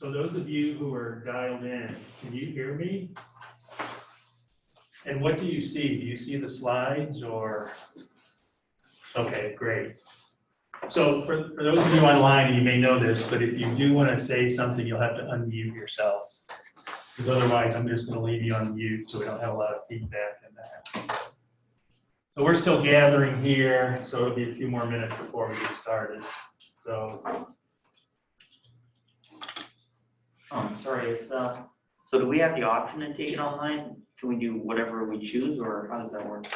So those of you who are dialed in, can you hear me? And what do you see? Do you see the slides or? Okay, great. So for those of you online, you may know this, but if you do want to say something, you'll have to unmute yourself. Because otherwise, I'm just going to leave you on mute so we don't have a lot of feedback in that. So we're still gathering here, so it'll be a few more minutes before we get started. So. Sorry, so do we have the option to take it online? Can we do whatever we choose, or how does that work?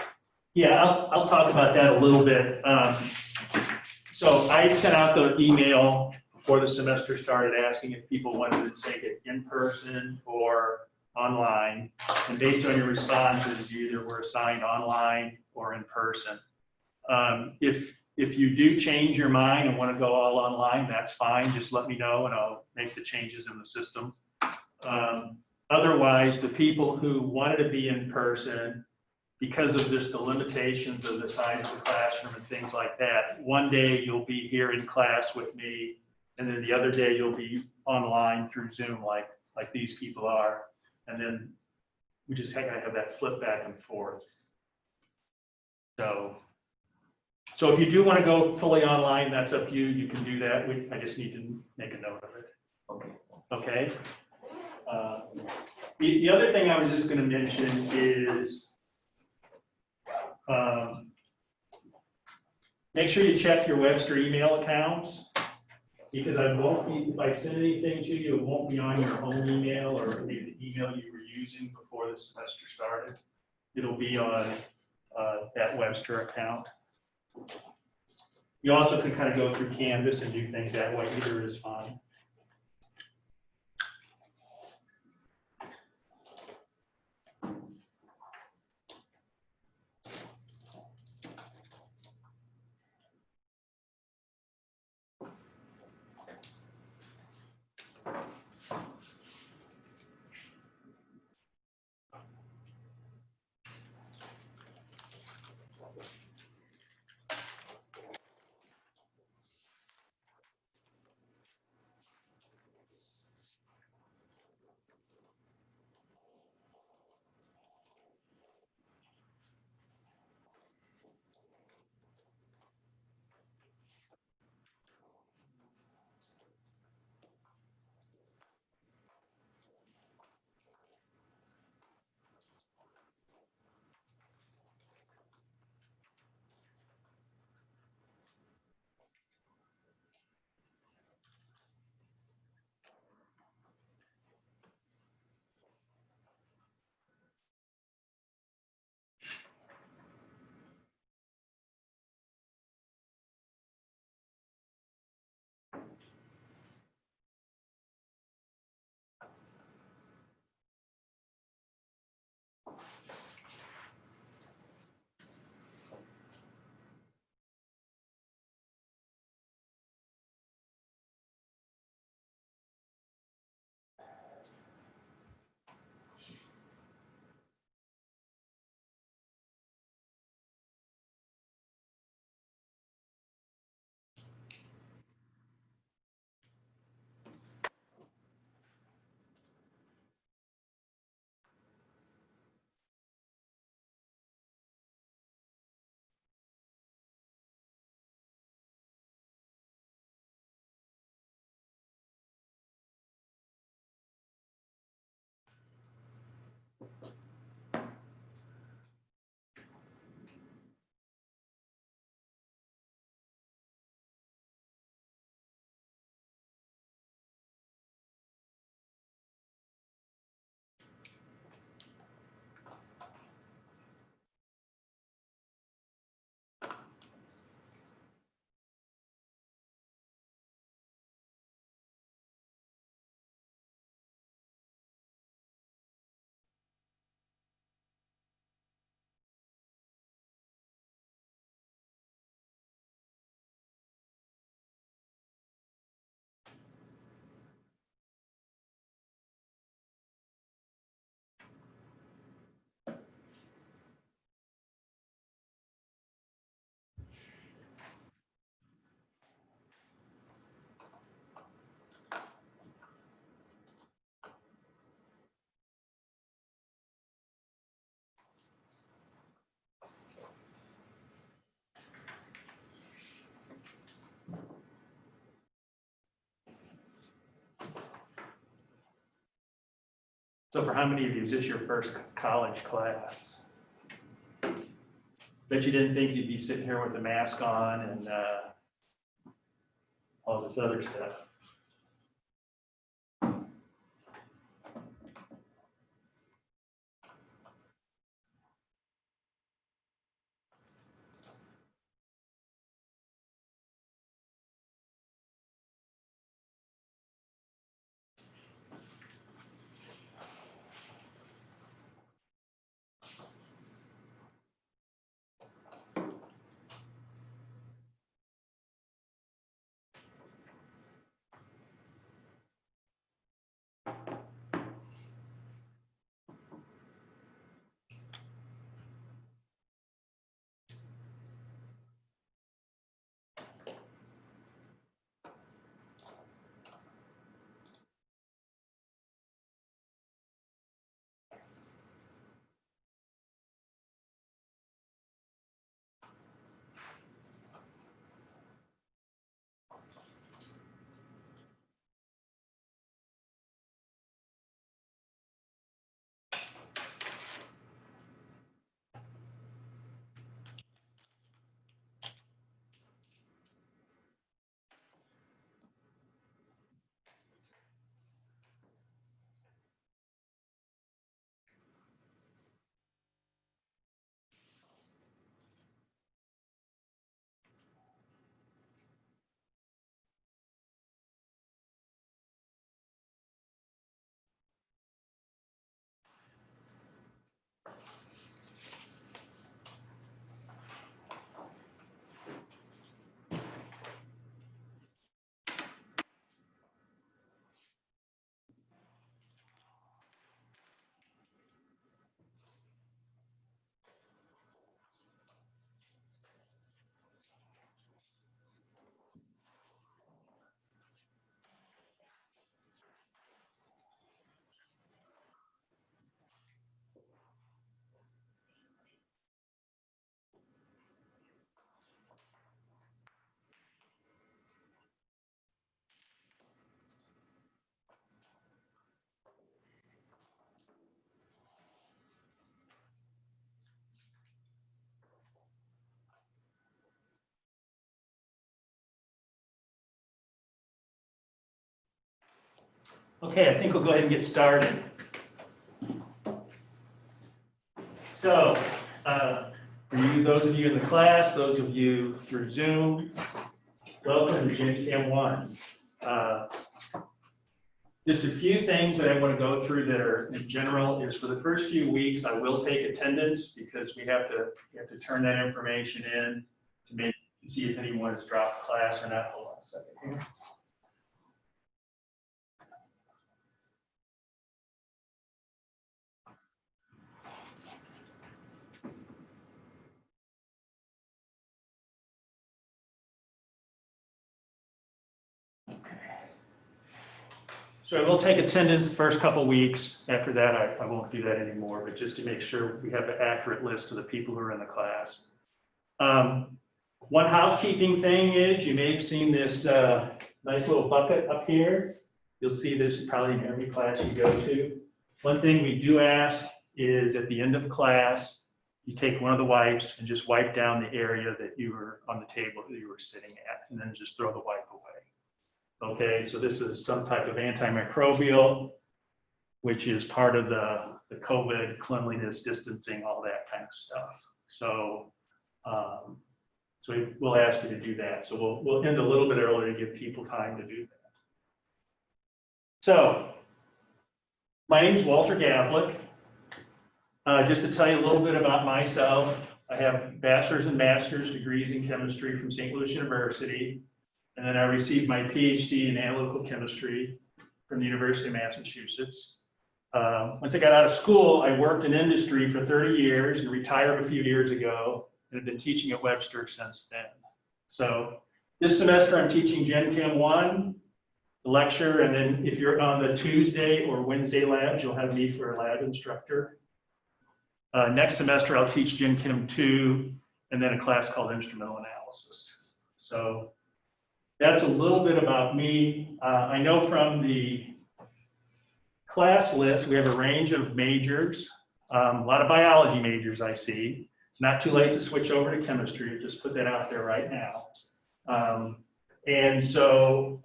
Yeah, I'll talk about that a little bit. So I sent out the email before the semester started asking if people wanted to take it in person or online. And based on your responses, you either were assigned online or in person. If you do change your mind and want to go all online, that's fine. Just let me know and I'll make the changes in the system. Otherwise, the people who wanted to be in person, because of just the limitations of the size of the classroom and things like that, one day you'll be here in class with me, and then the other day you'll be online through Zoom like these people are. And then we just kind of have that flip back and forth. So if you do want to go fully online, that's up to you. You can do that. I just need to make a note of it. Okay. The other thing I was just going to mention is make sure you check your Webster email accounts, because I won't be, if I send anything to you, it won't be on your home email or the email you were using before the semester started. It'll be on that Webster account. You also can kind of go through Canvas and do things that way. Either is fine. So for how many of you is this your first college class? Bet you didn't think you'd be sitting here with a mask on and all this other stuff. Okay, I think we'll go ahead and get started. So, for you, those of you in the class, those of you through Zoom, welcome to Gen Chem 1. Just a few things that I want to go through that are in general is for the first few weeks, I will take attendance because we have to turn that information in to see if anyone has dropped class or not. Hold on a second here. So I will take attendance the first couple of weeks. After that, I won't do that anymore, but just to make sure we have the accurate list of the people who are in the class. One housekeeping thing is you may have seen this nice little bucket up here. You'll see this probably in every class you go to. One thing we do ask is at the end of class, you take one of the wipes and just wipe down the area that you were on the table that you were sitting at, and then just throw the wipe away. Okay, so this is some type of antimicrobial, which is part of the COVID cleanliness, distancing, all that kind of stuff. So, we'll ask you to do that. So we'll end a little bit early to give people time to do that. So, my name is Walter Gavlik. Just to tell you a little bit about myself, I have bachelor's and master's degrees in chemistry from St. Louis University. And then I received my PhD in analytical chemistry from the University of Massachusetts. Once I got out of school, I worked in industry for 30 years and retired a few years ago and have been teaching at Webster since then. So this semester I'm teaching Gen Chem 1, the lecture, and then if you're on the Tuesday or Wednesday labs, you'll have me for a lab instructor. Next semester I'll teach Gen Chem 2 and then a class called Instrumental Analysis. So that's a little bit about me. I know from the class list, we have a range of majors, a lot of biology majors I see. It's not too late to switch over to chemistry, just put that out there right now. And so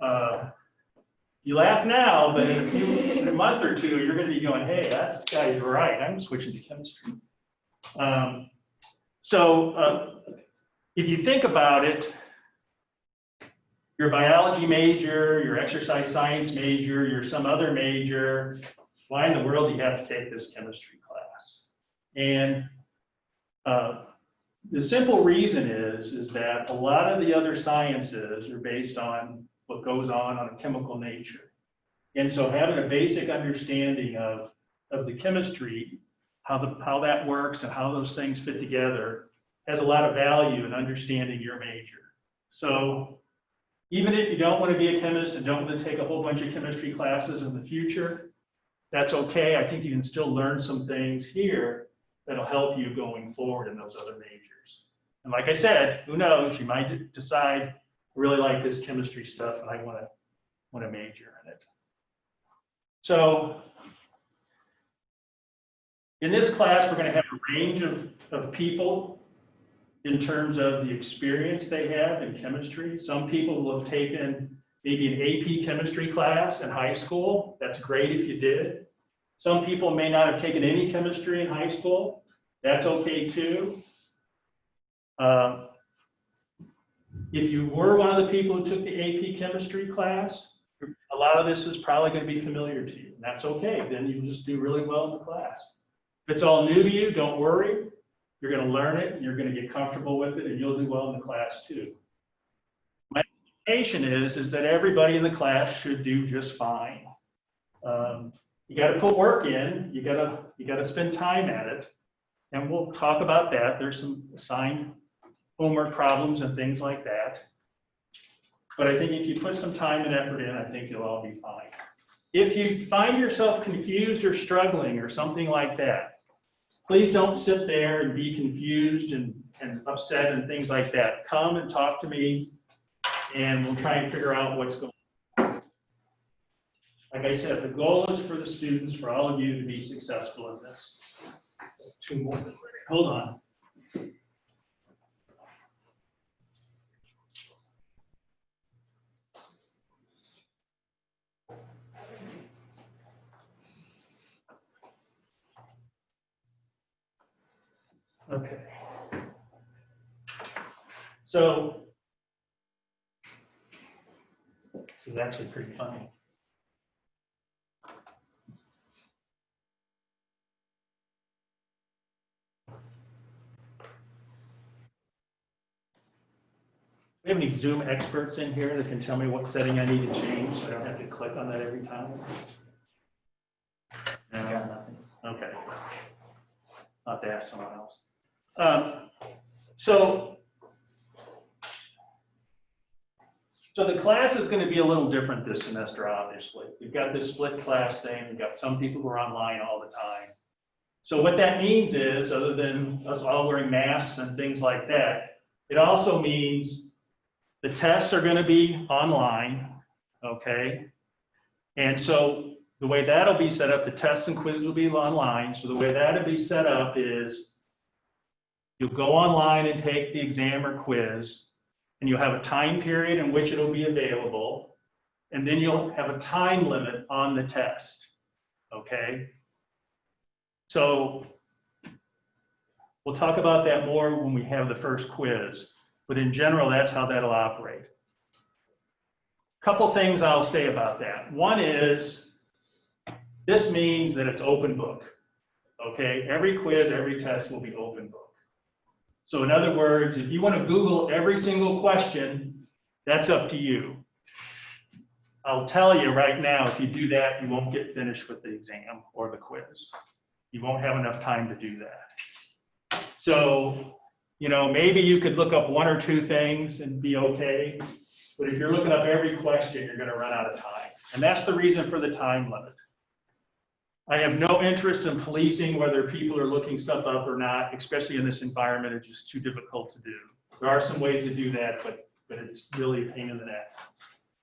you laugh now, but in a month or two, you're going to be going, hey, that guy's right, I'm switching to chemistry. If you think about it, your biology major, your exercise science major, your some other major, why in the world do you have to take this chemistry class? And the simple reason is that a lot of the other sciences are based on what goes on a chemical nature. And so having a basic understanding of the chemistry, how that works and how those things fit together has a lot of value in understanding your major. So even if you don't want to be a chemist and don't want to take a whole bunch of chemistry classes in the future, that's okay. I think you can still learn some things here that'll help you going forward in those other majors. And like I said, who knows, you might decide, I really like this chemistry stuff and I want to major in it. So in this class, we're going to have a range of people in terms of the experience they have in chemistry. Some people will have taken maybe an AP chemistry class in high school. That's great if you did. Some people may not have taken any chemistry in high school. That's okay too. If you were one of the people who took the AP chemistry class, a lot of this is probably going to be familiar to you. And that's okay. Then you just do really well in the class. If it's all new to you, don't worry. You're going to learn it, and you're going to get comfortable with it, and you'll do well in the class too. My expectation is that everybody in the class should do just fine. You got to put work in. You got to spend time at it, and we'll talk about that. There's some assigned homework problems and things like that. But I think if you put some time and effort in, I think you'll all be fine. If you find yourself confused or struggling or something like that, please don't sit there and be confused and upset and things like that. Come and talk to me, and we'll try and figure out what's going on. Like I said, the goal is for the students, for all of you to be successful in this. Two more. Hold on. Okay. So this is actually pretty funny. Do we have any Zoom experts in here that can tell me what setting I need to change so I don't have to click on that every time? No, I got nothing. Okay. I'll have to ask someone else. So the class is going to be a little different this semester, obviously. We've got this split class thing. We've got some people who are online all the time. So what that means is, other than us all wearing masks and things like that, it also means the tests are going to be online, okay? And so the way that'll be set up, the tests and quizzes will be online. So the way that'll be set up is you'll go online and take the exam or quiz, and you'll have a time period in which it'll be available, and then you'll have a time limit on the test, okay? So we'll talk about that more when we have the first quiz, but in general, that's how that'll operate. A couple things I'll say about that. One is, this means that it's open book, okay? Every quiz, every test will be open book. So in other words, if you want to Google every single question, that's up to you. I'll tell you right now, if you do that, you won't get finished with the exam or the quiz. You won't have enough time to do that. So, you know, maybe you could look up one or two things and be okay. But if you're looking up every question, you're going to run out of time. And that's the reason for the time limit. I have no interest in policing whether people are looking stuff up or not, especially in this environment. It's just too difficult to do. There are some ways to do that, but it's really a pain in the neck.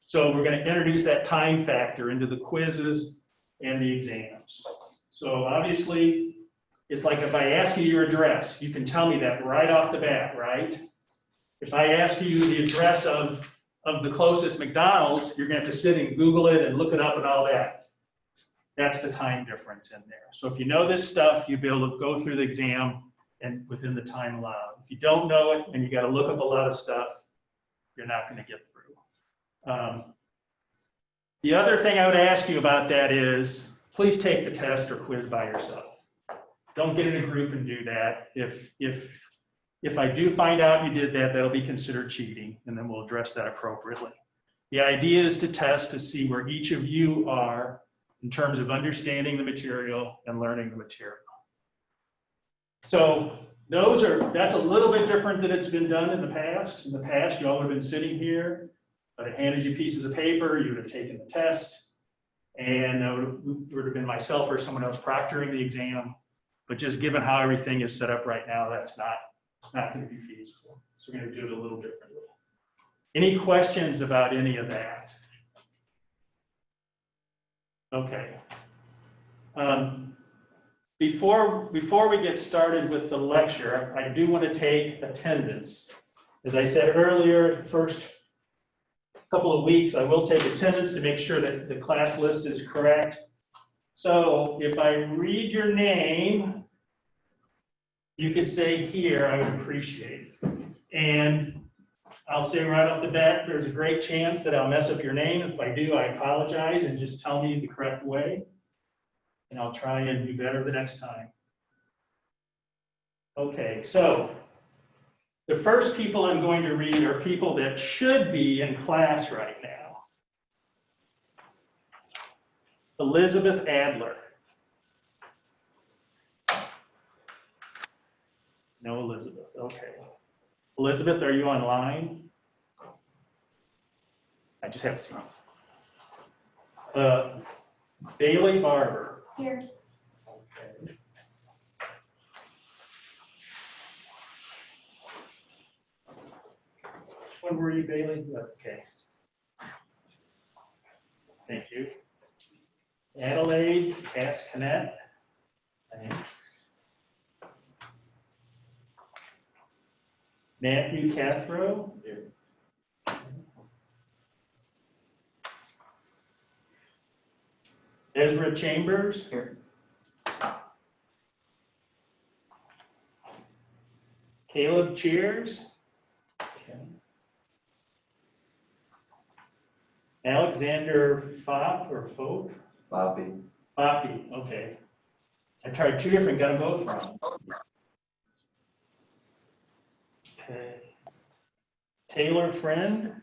So we're going to introduce that time factor into the quizzes and the exams. So obviously, it's like if I ask you your address, you can tell me that right off the bat, right? If I ask you the address of the closest McDonald's, you're gonna have to sit and Google it and look it up and all that. That's the time difference in there. So if you know this stuff, you'll be able to go through the exam and within the time allowed. If you don't know it and you gotta look up a lot of stuff, you're not gonna get through. The other thing I would ask you about that is, please take the test or quiz by yourself. Don't get in a group and do that. If I do find out you did that, that'll be considered cheating, and then we'll address that appropriately. The idea is to test to see where each of you are in terms of understanding the material and learning the material. So that's a little bit different than it's been done in the past. In the past, you all would have been sitting here, I'd have handed you pieces of paper, you would have taken the test, and it would have been myself or someone else proctoring the exam. But just given how everything is set up right now, that's not going to be feasible. So we're going to do it a little differently. Any questions about any of that? Okay. Before we get started with the lecture, I do want to take attendance. As I said earlier, first couple of weeks, I will take attendance to make sure that the class list is correct. So if I read your name, you could say here, I would appreciate it. And I'll say right off the bat, there's a great chance that I'll mess up your name. If I do, I apologize and just tell me the correct way. And I'll try and do better the next time. Okay, so the first people I'm going to read are people that should be in class right now. Elizabeth Adler. No Elizabeth, okay. Elizabeth, are you online? I just have to see. Bailey Barber. Here. Okay. Which one were you, Bailey? Okay. Thank you. Adelaide Cascanet. Thanks. Matthew Cathro. Ezra Chambers. Here. Caleb Cheers. Okay. Alexander Fopp or Folk? Bobby. Foppy, okay. I tried two different, got them both wrong. Okay. Taylor Friend.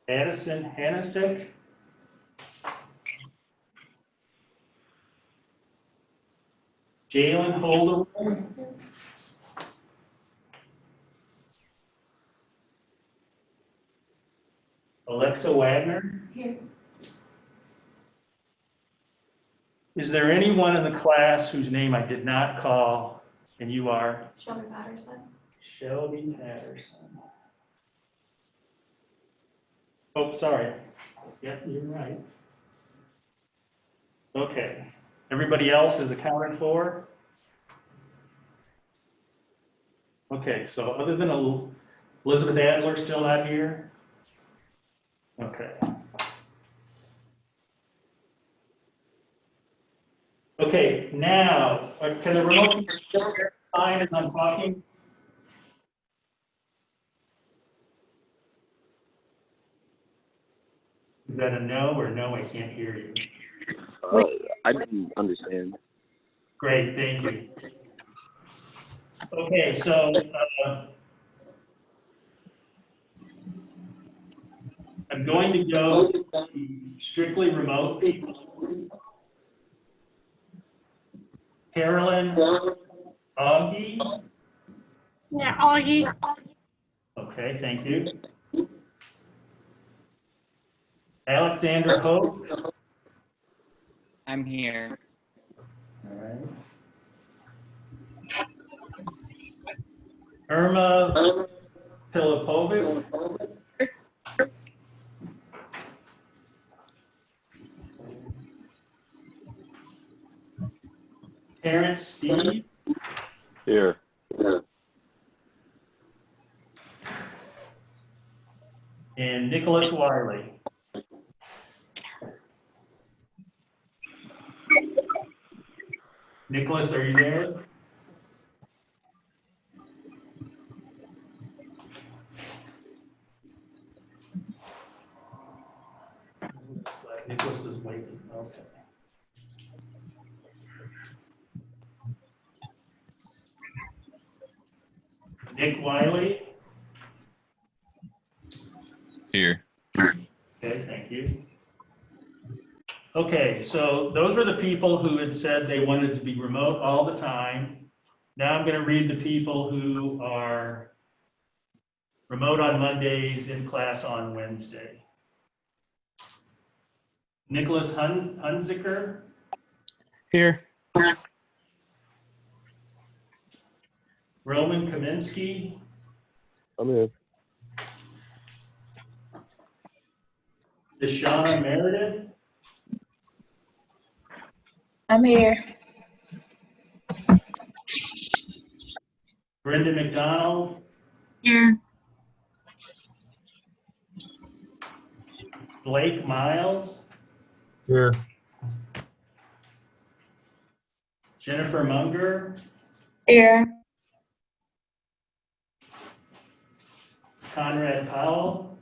Addison Hanasek. Jalen Holdaway. Alexa Wagner. Here. Is there anyone in the class whose name I did not call, and you are? Shelby Patterson. Shelby Patterson. Oh, sorry. Yep, you're right. Okay. Everybody else is accounted for? Okay, so other than Elizabeth Adler still not here? Okay. Okay, now, can the remote still sign as I'm talking? Is that a no or no, I can't hear you? I didn't understand. Great, thank you. Okay, so I'm going to go strictly remote people. Carolyn Augie. Yeah, Augie. Okay, thank you. Alexander Hope. I'm here. All right. Irma Pilipovic. Terrence Steves, Here. and Nicholas Wiley. Nicholas, are you there? Nicholas is waiting. Okay. Nick Wiley. Here. Okay, thank you. Okay, so those are the people who had said they wanted to be remote all the time. Now I'm going to read the people who are remote on Mondays, in class on Wednesday. Nicholas Hunziker, Here. Roman Kaminsky, I'm here. Deshauna Meredith, I'm here. Brenda McDonald, Here. Blake Miles, Here. Jennifer Munger, Here. Conrad Powell,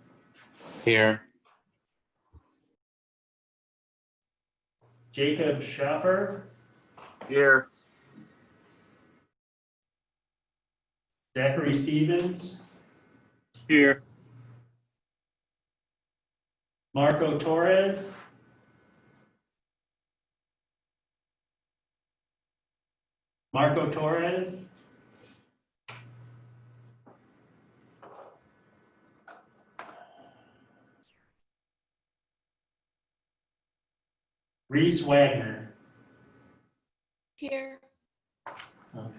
Here. Jacob Schaffer, Here. Zachary Stevens, Here. Marco Torres, Reese Wagner. Here. Okay.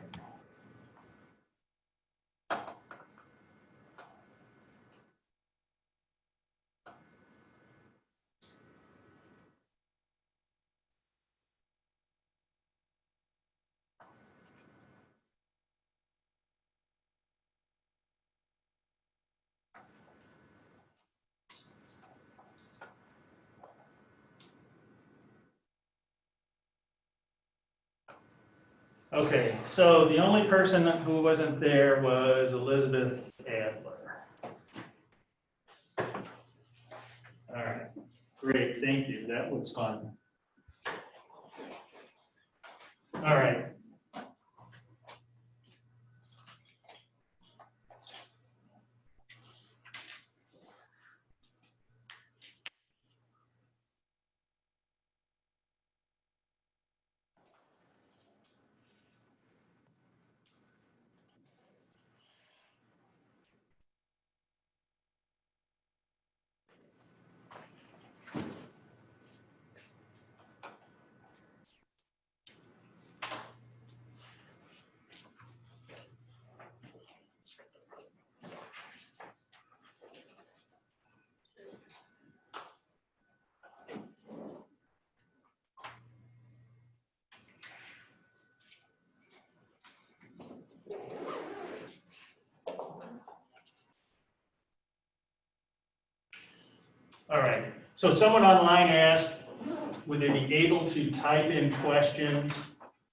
Okay, so the only person who wasn't there was Elizabeth Adler. All right, great, thank you. That was fun. All right. All right, so someone online asked, would they be able to type in questions?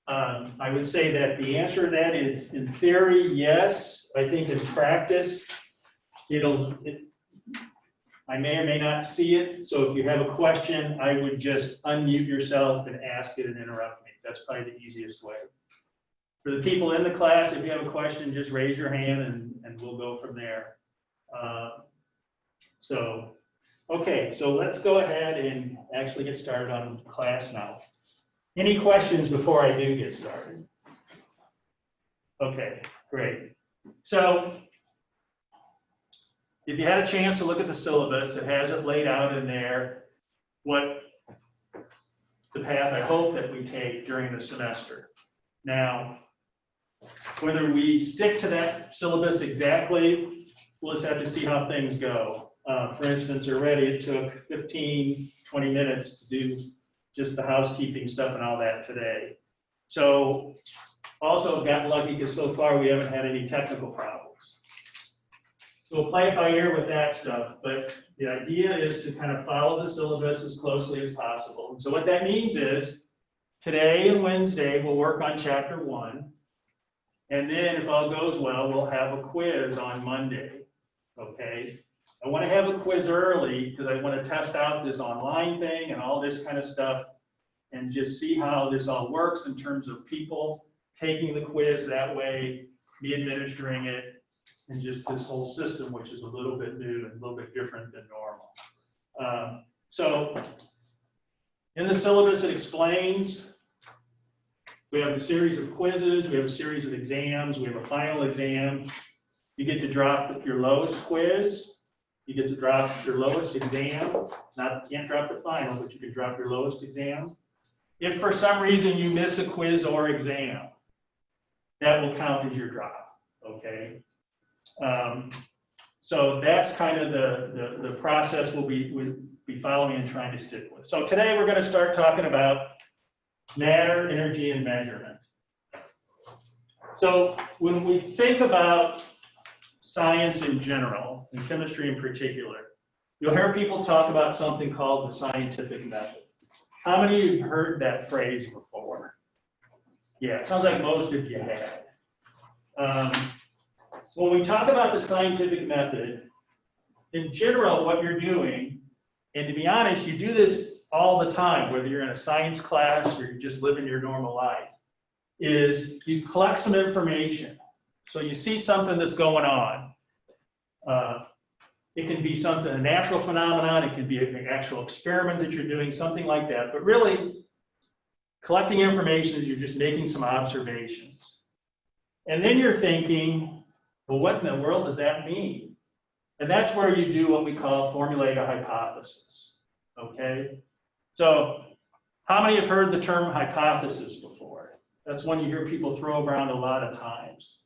I would say that the answer to that is, in theory, yes. I think in practice, I may or may not see it. So if you have a question, I would just unmute yourself and ask it and interrupt me. That's probably the easiest way. For the people in the class, if you have a question, just raise your hand and we'll go from there. Okay, so let's go ahead and actually get started on class now. Any questions before I do get started? Okay, great. So if you had a chance to look at the syllabus, it has it laid out in there, what the path I hope that we take during the semester. Now, whether we stick to that syllabus exactly, we'll just have to see how things go. For instance, already it took 15, 20 minutes to do just the housekeeping stuff and all that today. So also got lucky because so far we haven't had any technical problems. So we'll play it by ear with that stuff, but the idea is to kind of follow the syllabus as closely as possible. And so what that means is today and Wednesday, we'll work on chapter 1. And then if all goes well, we'll have a quiz on Monday, okay? I want to have a quiz early because I want to test out this online thing and all this kind of stuff and just see how this all works in terms of people taking the quiz that way, me administering it, and just this whole system, which is a little bit new and a little bit different than normal. So in the syllabus, it explains we have a series of quizzes, we have a series of exams, we have a final exam. You get to drop your lowest quiz, you get to drop your lowest exam. You can't drop the final, but you can drop your lowest exam. If for some reason you miss a quiz or exam, that will count as your drop, okay? So that's kind of the process we'll be following and trying to stick with. So today we're going to start talking about matter, energy, and measurement. So when we think about science in general, and chemistry in particular, you'll hear people talk about something called the scientific method. How many of you have heard that phrase before? Yeah, it sounds like most of you had. So when we talk about the scientific method, in general, what you're doing, and to be honest, you do this all the time, whether you're in a science class or you're just living your normal life, is you collect some information. So you see something that's going on. It can be something, a natural phenomenon, it can be an actual experiment that you're doing, something like that. But really, collecting information is you're just making some observations. And then you're thinking, well, what in the world does that mean? And that's where you do what we call formulate a hypothesis, okay? So how many have heard the term hypothesis before? That's one you hear people throw around a lot of times.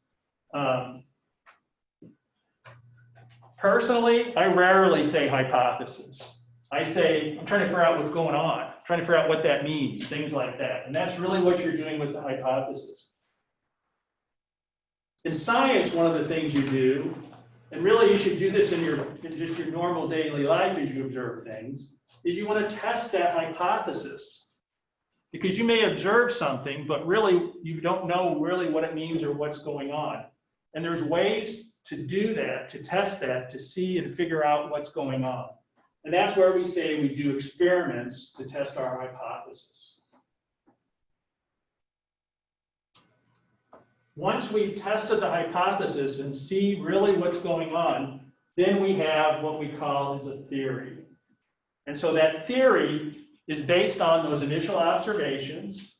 Personally, I rarely say hypothesis. I say, I'm trying to figure out what's going on, I'm trying to figure out what that means, things like that. And that's really what you're doing with the hypothesis. In science, one of the things you do, and really you should do this in just your normal daily life as you observe things, is you want to test that hypothesis. Because you may observe something, but really you don't know really what it means or what's going on. And there's ways to do that, to test that, to see and figure out what's going on. And that's where we say we do experiments to test our hypothesis. Once we've tested the hypothesis and see really what's going on, then we have what we call is a theory. And so that theory is based on those initial observations.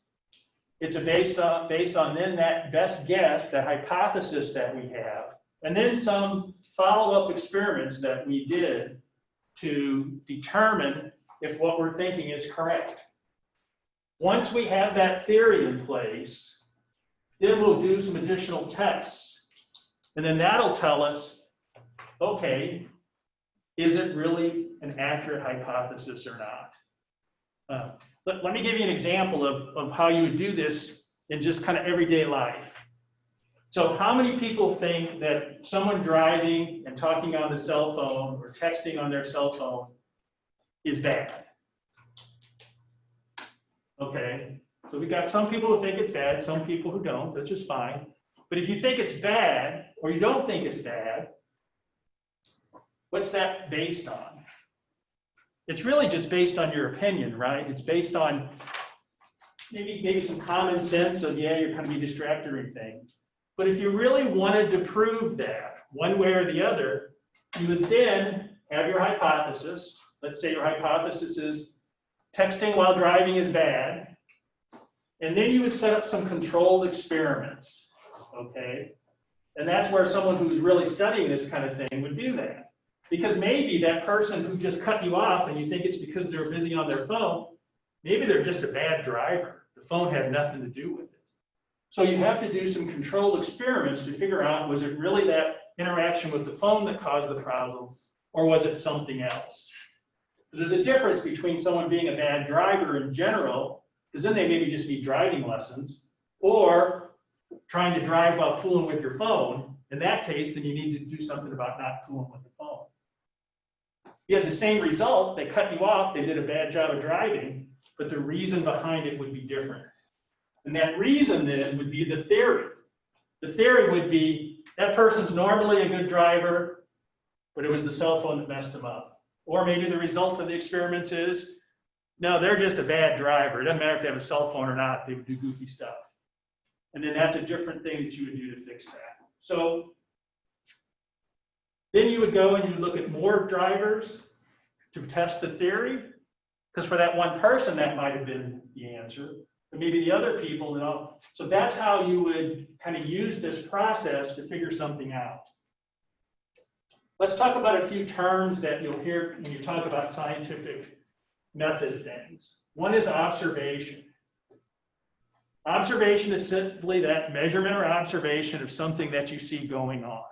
It's based on then that best guess, that hypothesis that we have, and then some follow-up experiments that we did to determine if what we're thinking is correct. Once we have that theory in place, then we'll do some additional tests. And then that'll tell us, okay, is it really an accurate hypothesis or not? Let me give you an example of how you would do this in just kind of everyday life. So how many people think that someone driving and talking on the cell phone or texting on their cell phone is bad? Okay, so we've got some people who think it's bad, some people who don't, that's just fine. But if you think it's bad or you don't think it's bad, what's that based on? It's really just based on your opinion, right? It's based on maybe some common sense of, yeah, you're going to be distracted or anything. But if you really wanted to prove that one way or the other, you would then have your hypothesis. Let's say your hypothesis is texting while driving is bad. And then you would set up some controlled experiments, okay? And that's where someone who's really studying this kind of thing would do that. Because maybe that person who just cut you off and you think it's because they're busy on their phone, maybe they're just a bad driver. The phone had nothing to do with it. So you have to do some controlled experiments to figure out, was it really that interaction with the phone that caused the problem, or was it something else? There's a difference between someone being a bad driver in general, because then they maybe just need driving lessons, or trying to drive while fooling with your phone. In that case, then you need to do something about not fooling with the phone. You had the same result, they cut you off, they did a bad job of driving, but the reason behind it would be different. And that reason then would be the theory. The theory would be that person's normally a good driver, but it was the cell phone that messed them up. Or maybe the result of the experiments is, no, they're just a bad driver. It doesn't matter if they have a cell phone or not, they would do goofy stuff. And then that's a different thing that you would do to fix that. So then you would go and you would look at more drivers to test the theory, because for that one person, that might have been the answer, but maybe the other people, you know. So that's how you would kind of use this process to figure something out. Let's talk about a few terms that you'll hear when you talk about scientific method things. One is observation. Observation is simply that measurement or observation of something that you see going on.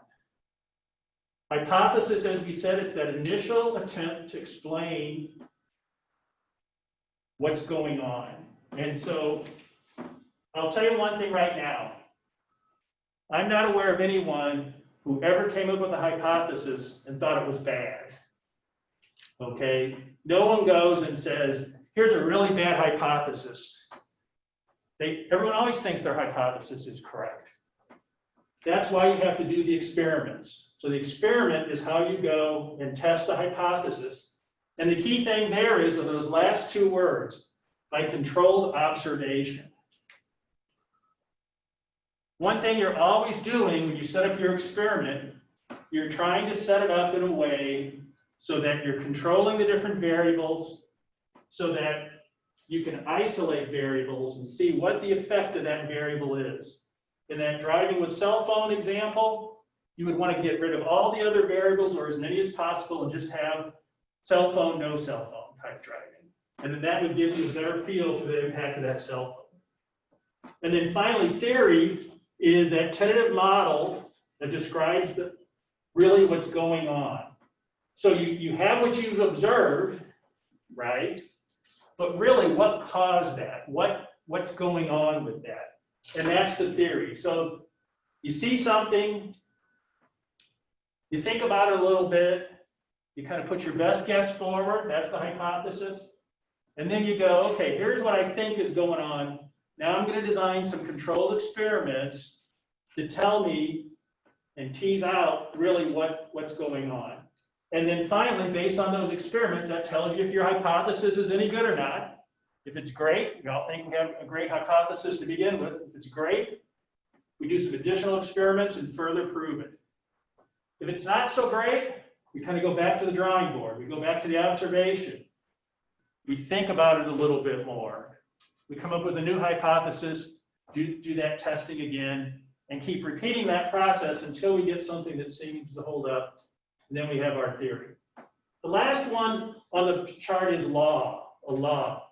Hypothesis, as we said, it's that initial attempt to explain what's going on. And so I'll tell you one thing right now. I'm not aware of anyone who ever came up with a hypothesis and thought it was bad. Okay? No one goes and says, here's a really bad hypothesis. Everyone always thinks their hypothesis is correct. That's why you have to do the experiments. So the experiment is how you go and test the hypothesis. And the key thing there is of those last two words, by controlled observation. One thing you're always doing when you set up your experiment, you're trying to set it up in a way so that you're controlling the different variables so that you can isolate variables and see what the effect of that variable is. In that driving with cell phone example, you would want to get rid of all the other variables or as many as possible and just have cell phone, no cell phone type driving. And then that would give you a better feel for the impact of that cell phone. And then finally, theory is that tentative model that describes really what's going on. So you have what you've observed, right? But really, what caused that? What's going on with that? And that's the theory. So you see something, you think about it a little bit, you kind of put your best guess forward, that's the hypothesis. And then you go, okay, here's what I think is going on. Now I'm going to design some controlled experiments to tell me and tease out really what's going on. And then finally, based on those experiments, that tells you if your hypothesis is any good or not. If it's great, we all think we have a great hypothesis to begin with. If it's great, we do some additional experiments and further prove it. If it's not so great, we kind of go back to the drawing board. We go back to the observation. We think about it a little bit more. We come up with a new hypothesis, do that testing again, and keep repeating that process until we get something that seems to hold up. And then we have our theory. The last one on the chart is law, a law.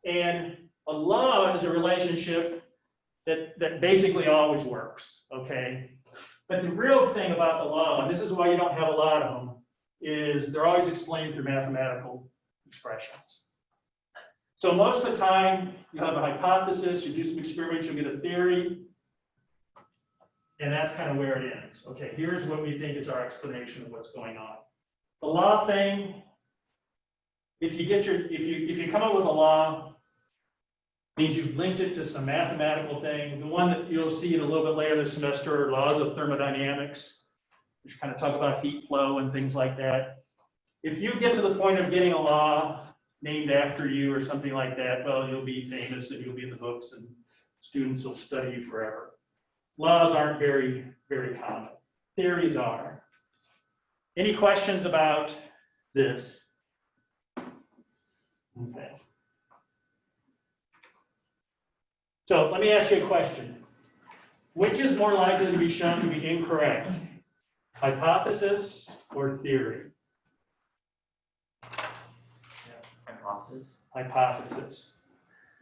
And a law is a relationship that basically always works, okay? But the real thing about the law, and this is why you don't have a lot of them, is they're always explained through mathematical expressions. So most of the time, you have a hypothesis, you do some experiments, you'll get a theory, and that's kind of where it ends. Okay, here's what we think is our explanation of what's going on. The law thing, if you come up with a law, means you've linked it to some mathematical thing. The one that you'll see in a little bit later this semester are laws of thermodynamics, which kind of talk about heat flow and things like that. If you get to the point of getting a law named after you or something like that, well, you'll be famous and you'll be in the books and students will study you forever. Laws aren't very, very common. Theories are. Any questions about this? Okay. So let me ask you a question. Which is more likely to be shown to be incorrect? Hypothesis or theory? Hypothesis. Hypothesis.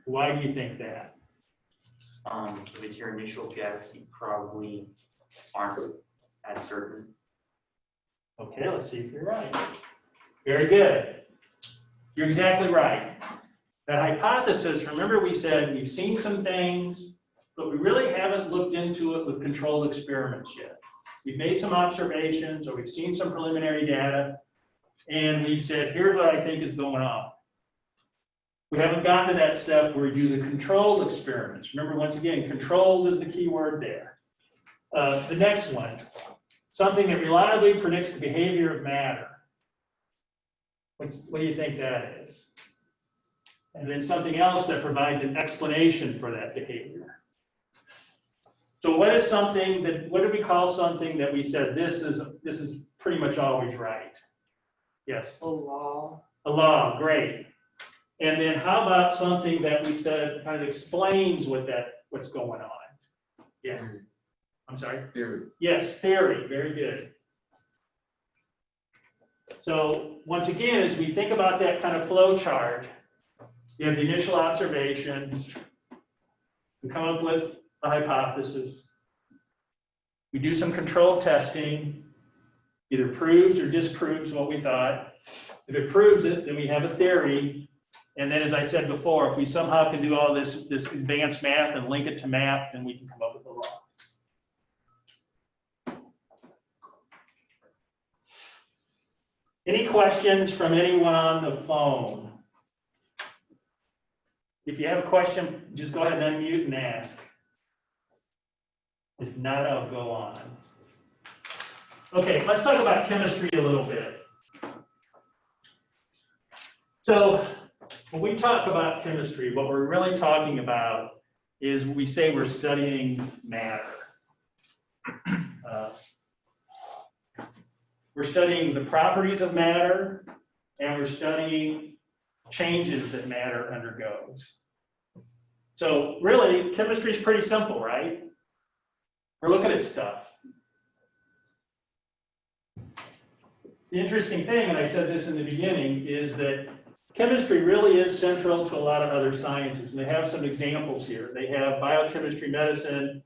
Why do you think that? If it's your initial guess, you probably aren't as certain. Okay, let's see if you're right. Very good. You're exactly right. That hypothesis, remember we said we've seen some things, but we really haven't looked into it with controlled experiments yet. We've made some observations, or we've seen some preliminary data, and we've said, here's what I think is going on. We haven't gotten to that step where we do the controlled experiments. Remember, once again, controlled is the key word there. The next one, something that reliably predicts the behavior of matter. What do you think that is? And then something else that provides an explanation for that behavior. So what is something that, what do we call something that we said, this is pretty much always right? Yes? A law. A law, great. And then how about something that we said kind of explains what's going on? Yeah. I'm sorry? Theory. Yes, theory, very good. So once again, as we think about that kind of flow chart, you have the initial observations, we come up with a hypothesis, we do some controlled testing, either proves or disproves what we thought. If it proves it, then we have a theory. And then, as I said before, if we somehow can do all this advanced math and link it to math, then we can come up with a law. Any questions from anyone on the phone? If you have a question, just go ahead and unmute and ask. If not, I'll go on. Okay, let's talk about chemistry a little bit. So when we talk about chemistry, what we're really talking about is we say we're studying matter. We're studying the properties of matter, and we're studying changes that matter undergoes. So really, chemistry is pretty simple, right? We're looking at stuff. The interesting thing, and I said this in the beginning, is that chemistry really is central to a lot of other sciences, and they have some examples here. They have biochemistry, medicine,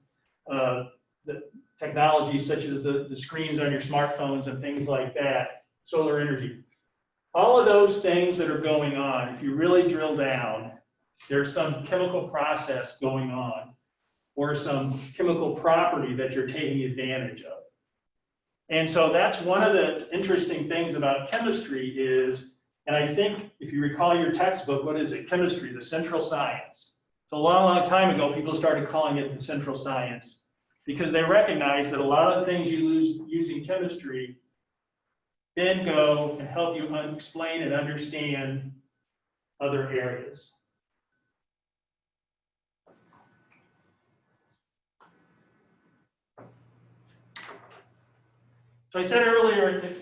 the technologies such as the screens on your smartphones and things like that, solar energy. All of those things that are going on, if you really drill down, there's some chemical process going on or some chemical property that you're taking advantage of. And so that's one of the interesting things about chemistry is, and I think if you recall your textbook, what is it? Chemistry, the central science. So a long, long time ago, people started calling it the central science because they recognize that a lot of the things you use in chemistry then go and help you explain and understand other areas. So I said earlier,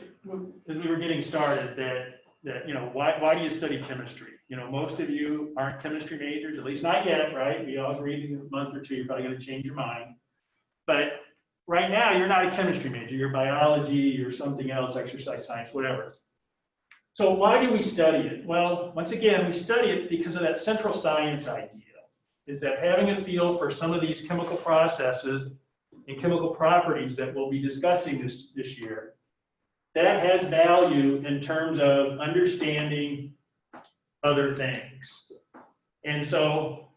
as we were getting started, that you know, why do you study chemistry? You know, most of you aren't chemistry majors, at least not yet, right? We all agreed in a month or two, you're probably going to change your mind. But right now, you're not a chemistry major. You're biology, you're something else, exercise science, whatever. So why do we study it? Well, once again, we study it because of that central science idea, is that having a feel for some of these chemical processes and chemical properties that we'll be discussing this year, that has value in terms of understanding other things. And so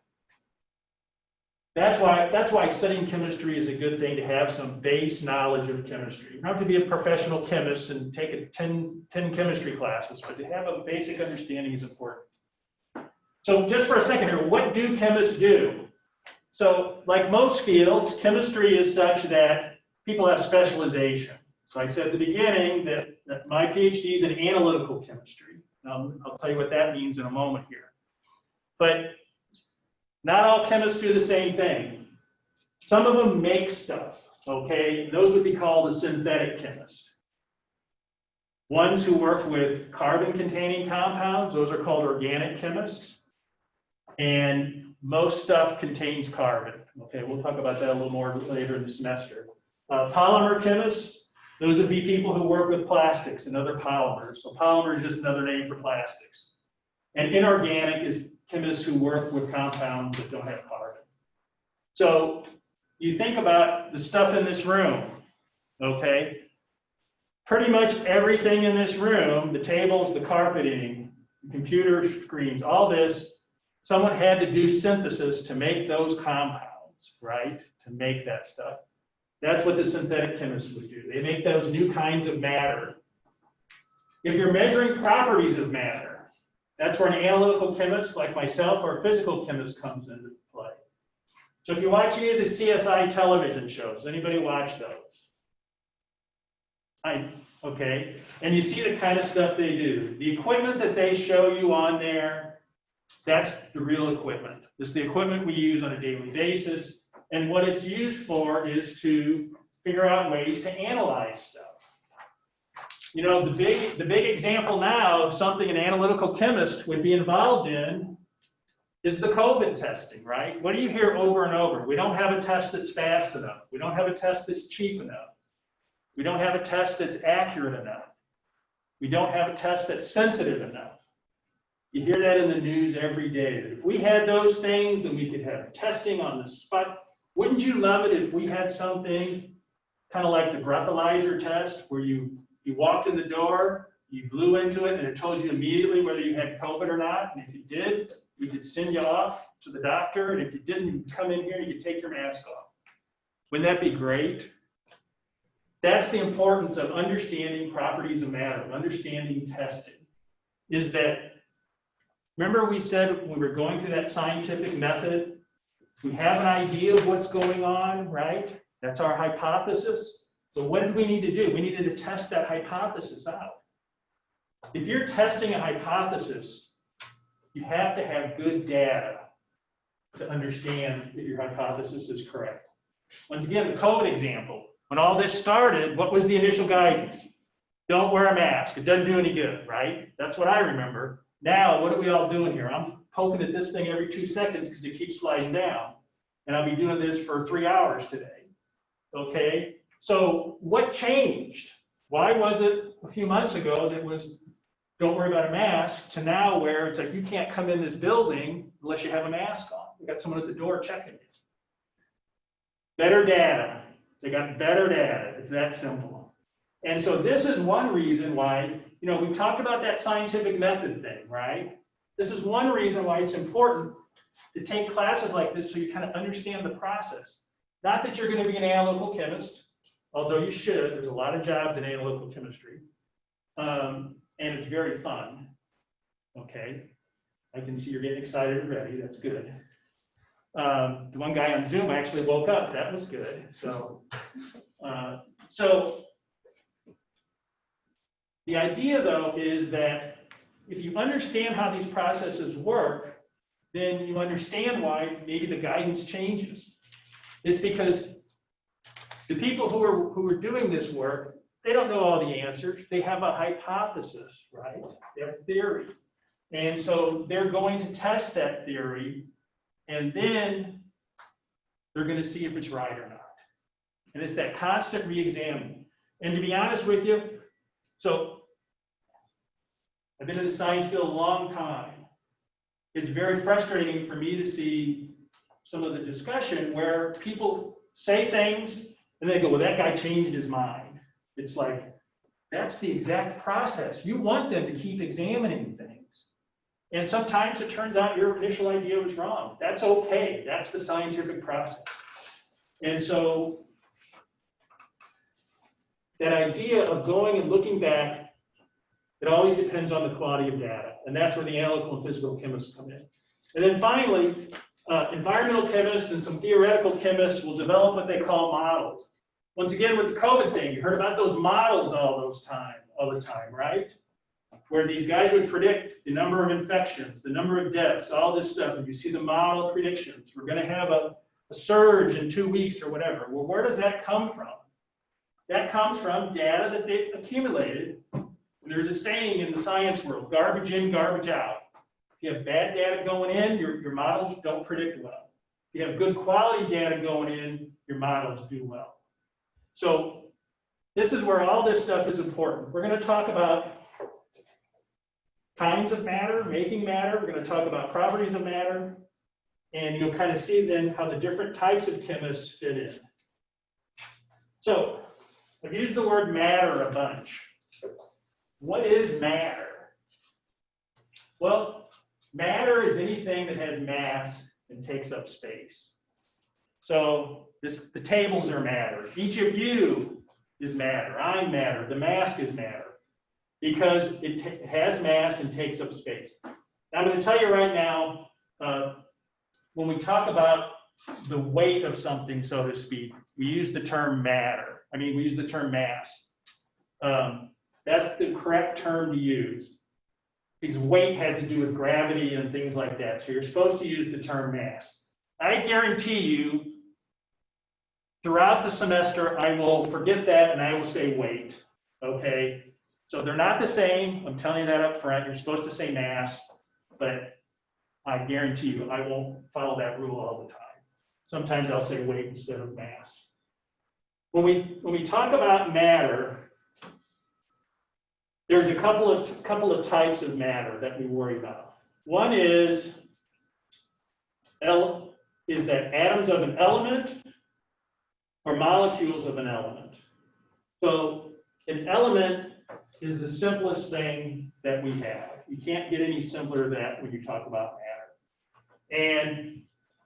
that's why studying chemistry is a good thing, to have some base knowledge of chemistry. You don't have to be a professional chemist and take 10 chemistry classes, but to have a basic understanding is important. So just for a second here, what do chemists do? So like most fields, chemistry is such that people have specialization. So I said at the beginning that my PhD is in analytical chemistry. I'll tell you what that means in a moment here. But not all chemists do the same thing. Some of them make stuff, okay? Those would be called a synthetic chemist. Ones who work with carbon-containing compounds, those are called organic chemists. And most stuff contains carbon. Okay, we'll talk about that a little more later in the semester. Polymer chemists, those would be people who work with plastics and other polymers. So polymer is just another name for plastics. And inorganic is chemists who work with compounds that don't have carbon. So you think about the stuff in this room, okay? Pretty much everything in this room, the tables, the carpeting, the computer screens, all this, someone had to do synthesis to make those compounds. right, to make that stuff. That's what the synthetic chemists would do. They make those new kinds of matter. If you're measuring properties of matter, that's where an analytical chemist like myself or a physical chemist comes into play. So if you watch any of the CSI television shows, anybody watch those? Okay, and you see the kind of stuff they do. The equipment that they show you on there, that's the real equipment. This is the equipment we use on a daily basis. And what it's used for is to figure out ways to analyze stuff. You know, the big example now of something an analytical chemist would be involved in is the COVID testing, right? What do you hear over and over? We don't have a test that's fast enough. We don't have a test that's cheap enough. We don't have a test that's accurate enough. We don't have a test that's sensitive enough. You hear that in the news every day. That if we had those things, then we could have testing on the spot. Wouldn't you love it if we had something kind of like the breathalyzer test, where you walked in the door, you blew into it, and it told you immediately whether you had COVID or not. And if you did, we could send you off to the doctor. And if you didn't, you could come in here and you could take your mask off. Wouldn't that be great? That's the importance of understanding properties of matter, of understanding testing, is that, remember we said we were going through that scientific method, we have an idea of what's going on, right? That's our hypothesis. So what did we need to do? We needed to test that hypothesis out. If you're testing a hypothesis, you have to have good data to understand that your hypothesis is correct. Once again, the COVID example. When all this started, what was the initial guidance? Don't wear a mask. It doesn't do any good, right? That's what I remember. Now, what are we all doing here? I'm poking at this thing every 2 seconds because it keeps sliding down. And I'll be doing this for 3 hours today. Okay? So what changed? Why was it a few months ago that was don't worry about a mask to now where it's like you can't come in this building unless you have a mask on? We got someone at the door checking you. Better data. They got better data. It's that simple. And so this is one reason why, you know, we talked about that scientific method thing, right? This is one reason why it's important to take classes like this so you kind of understand the process. Not that you're going to be an analytical chemist, although you should. There's a lot of jobs in analytical chemistry. And it's very fun. Okay. I can see you're getting excited already. That's good. The one guy on Zoom actually woke up. That was good. So the idea, though, is that if you understand how these processes work, then you understand why maybe the guidance changes. It's because the people who are doing this work, they don't know all the answers. They have a hypothesis, right? They have a theory. And so they're going to test that theory, and then they're going to see if it's right or not. And it's that constant re-examining. And to be honest with you, so I've been in the science field a long time. It's very frustrating for me to see some of the discussion where people say things and they go, well, that guy changed his mind. It's like, that's the exact process. You want them to keep examining things. And sometimes it turns out your initial idea was wrong. That's okay. That's the scientific process. And so that idea of going and looking back, it always depends on the quality of data. And that's where the analytical and physical chemists come in. And then finally, environmental chemists and some theoretical chemists will develop what they call models. Once again, with the COVID thing, you heard about those models all the time, right? Where these guys would predict the number of infections, the number of deaths, all this stuff. And you see the model predictions. We're going to have a surge in 2 weeks or whatever. Well, where does that come from? That comes from data that they've accumulated. And there's a saying in the science world, garbage in, garbage out. If you have bad data going in, your models don't predict well. If you have good quality data going in, your models do well. So this is where all this stuff is important. We're going to talk about kinds of matter, making matter. We're going to talk about properties of matter. And you'll kind of see then how the different types of chemists fit in. So I've used the word matter a bunch. What is matter? Well, matter is anything that has mass and takes up space. So the tables are matter. Each of you is matter. I'm matter. The mask is matter because it has mass and takes up space. Now, I'm going to tell you right now, when we talk about the weight of something, so to speak, we use the term matter. I mean, we use the term mass. That's the correct term to use because weight has to do with gravity and things like that. So you're supposed to use the term mass. I guarantee you, throughout the semester, I will forget that and I will say weight, okay? So they're not the same. I'm telling you that up front. You're supposed to say mass, but I guarantee you, I won't follow that rule all the time. Sometimes I'll say weight instead of mass. When we talk about matter, there's a couple of types of matter that we worry about. One is that atoms of an element or molecules of an element. So an element is the simplest thing that we have. You can't get any simpler than that when you talk about matter. And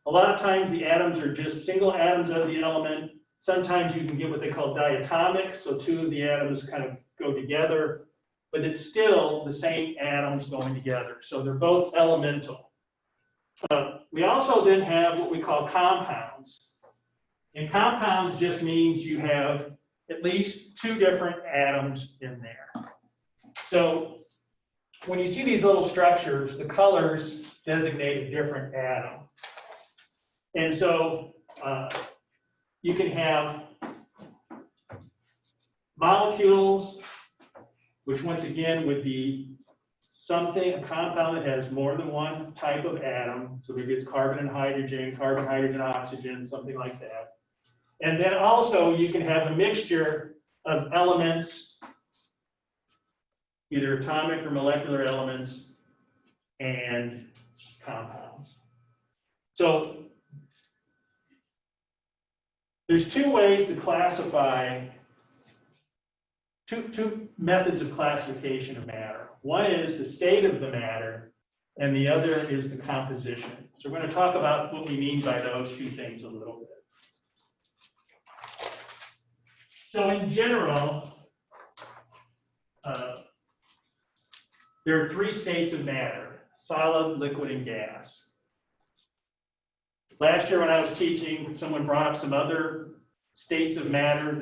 a lot of times the atoms are just single atoms of the element. Sometimes you can get what they call diatomic, so two of the atoms kind of go together, but it's still the same atoms going together. So they're both elemental. We also then have what we call compounds. And compounds just means you have at least two different atoms in there. So when you see these little structures, the colors designate a different atom. And so you can have molecules, which once again would be something, a compound that has more than one type of atom. So maybe it's carbon and hydrogen, oxygen, something like that. And then also you can have a mixture of elements, either atomic or molecular elements, and compounds. So there's two ways to classify, two methods of classification of matter. One is the state of the matter, and the other is the composition. So we're going to talk about what we mean by those two things a little bit. So in general, there are three states of matter: solid, liquid, and gas. Last year when I was teaching, someone brought up some other states of matter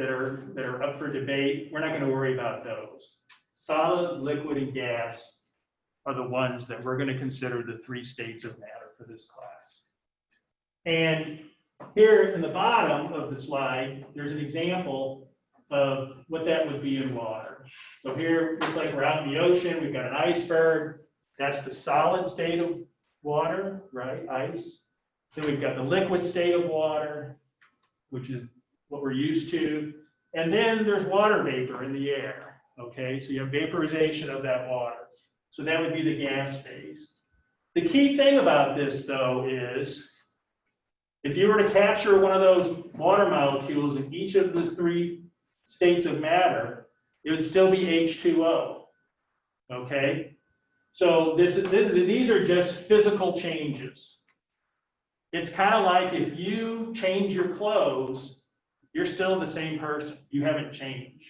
that are up for debate. We're not going to worry about those. Solid, liquid, and gas are the ones that we're going to consider the three states of matter for this class. And here in the bottom of the slide, there's an example of what that would be in water. So here, it's like we're out in the ocean, we've got an iceberg. That's the solid state of water, right? Ice. Then we've got the liquid state of water, which is what we're used to. And then there's water vapor in the air, okay? So you have vaporization of that water. So that would be the gas phase. The key thing about this, though, is if you were to capture one of those water molecules in each of the three states of matter, it would still be H2O, okay? So these are just physical changes. It's kind of like if you change your clothes, you're still the same person. You haven't changed,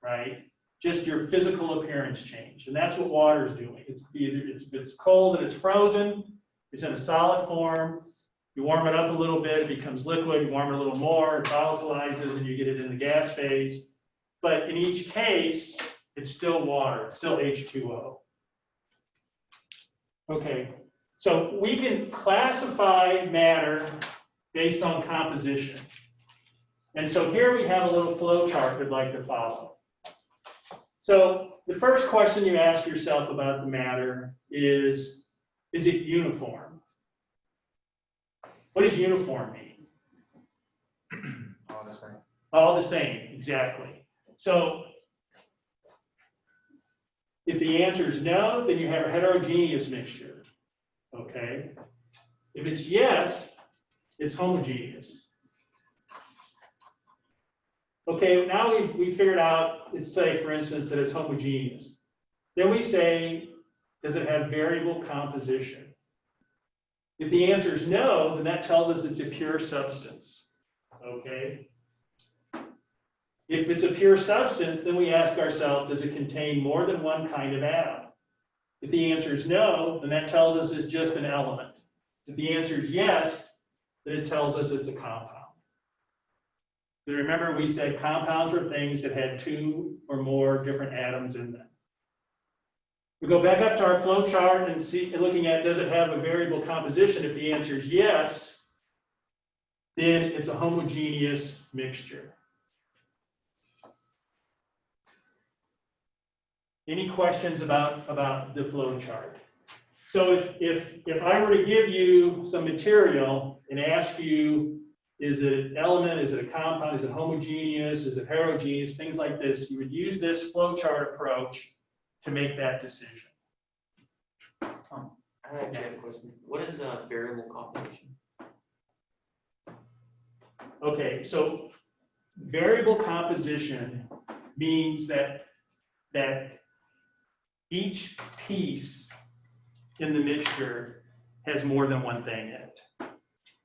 right? Just your physical appearance changed. And that's what water is doing. It's cold and it's frozen. It's in a solid form. You warm it up a little bit, it becomes liquid. You warm it a little more, it volatilizes, and you get it in the gas phase. But in each case, it's still water. It's still H2O. Okay. So we can classify matter based on composition. And so here we have a little flow chart we'd like to follow. So the first question you ask yourself about the matter is it uniform? What does uniform mean? All the same. All the same, exactly. So if the answer is no, then you have a heterogeneous mixture. Okay. If it's yes, it's homogeneous. Okay, now we figured out, let's say, for instance, that it's homogeneous. Then we say, does it have variable composition? If the answer is no, then that tells us it's a pure substance, okay? If it's a pure substance, then we ask ourselves, does it contain more than one kind of atom? If the answer is no, then that tells us it's just an element. If the answer is yes, then it tells us it's a compound. But remember, we said compounds are things that had two or more different atoms in them. We go back up to our flow chart and see, looking at, does it have a variable composition? If the answer is yes, then it's a homogeneous mixture. Any questions about the flow chart? So if I were to give you some material and ask you, is it an element, is it a compound, is it homogeneous, is it heterogeneous, things like this, you would use this flow chart approach to make that decision. I actually have a question. What is a variable composition? Okay, so variable composition means that each piece in the mixture has more than one thing in it.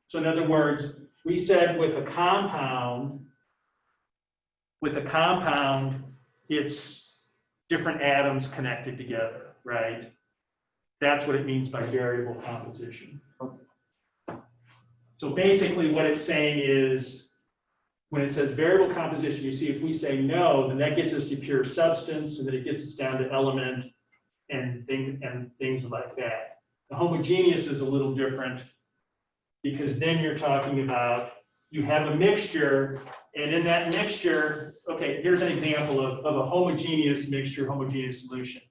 So in other words, we said with a compound, it's different atoms connected together, right? That's what it means by variable composition. So basically what it's saying is, when it says variable composition, you see if we say no, then that gets us to pure substance, and then it gets us down to element and things like that. The homogeneous is a little different, because then you're talking about, you have a mixture, and in that mixture, okay, here's an example of a homogeneous mixture, homogeneous solution.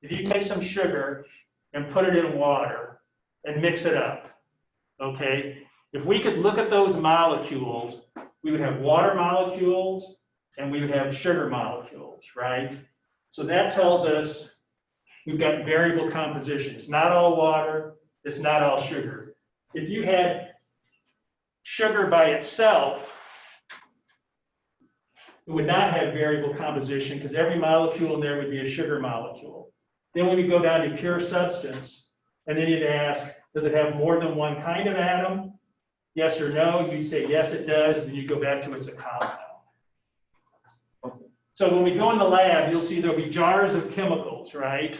If you take some sugar and put it in water and mix it up, okay? If we could look at those molecules, we would have water molecules and we would have sugar molecules, right? So that tells us we've got variable composition. It's not all water, it's not all sugar. If you had sugar by itself, it would not have variable composition because every molecule in there would be a sugar molecule. Then when you go down to pure substance, and then you'd ask, does it have more than one kind of atom? Yes or no? You say, yes, it does, and then you go back to it's a compound. So when we go in the lab, you'll see there'll be jars of chemicals, right?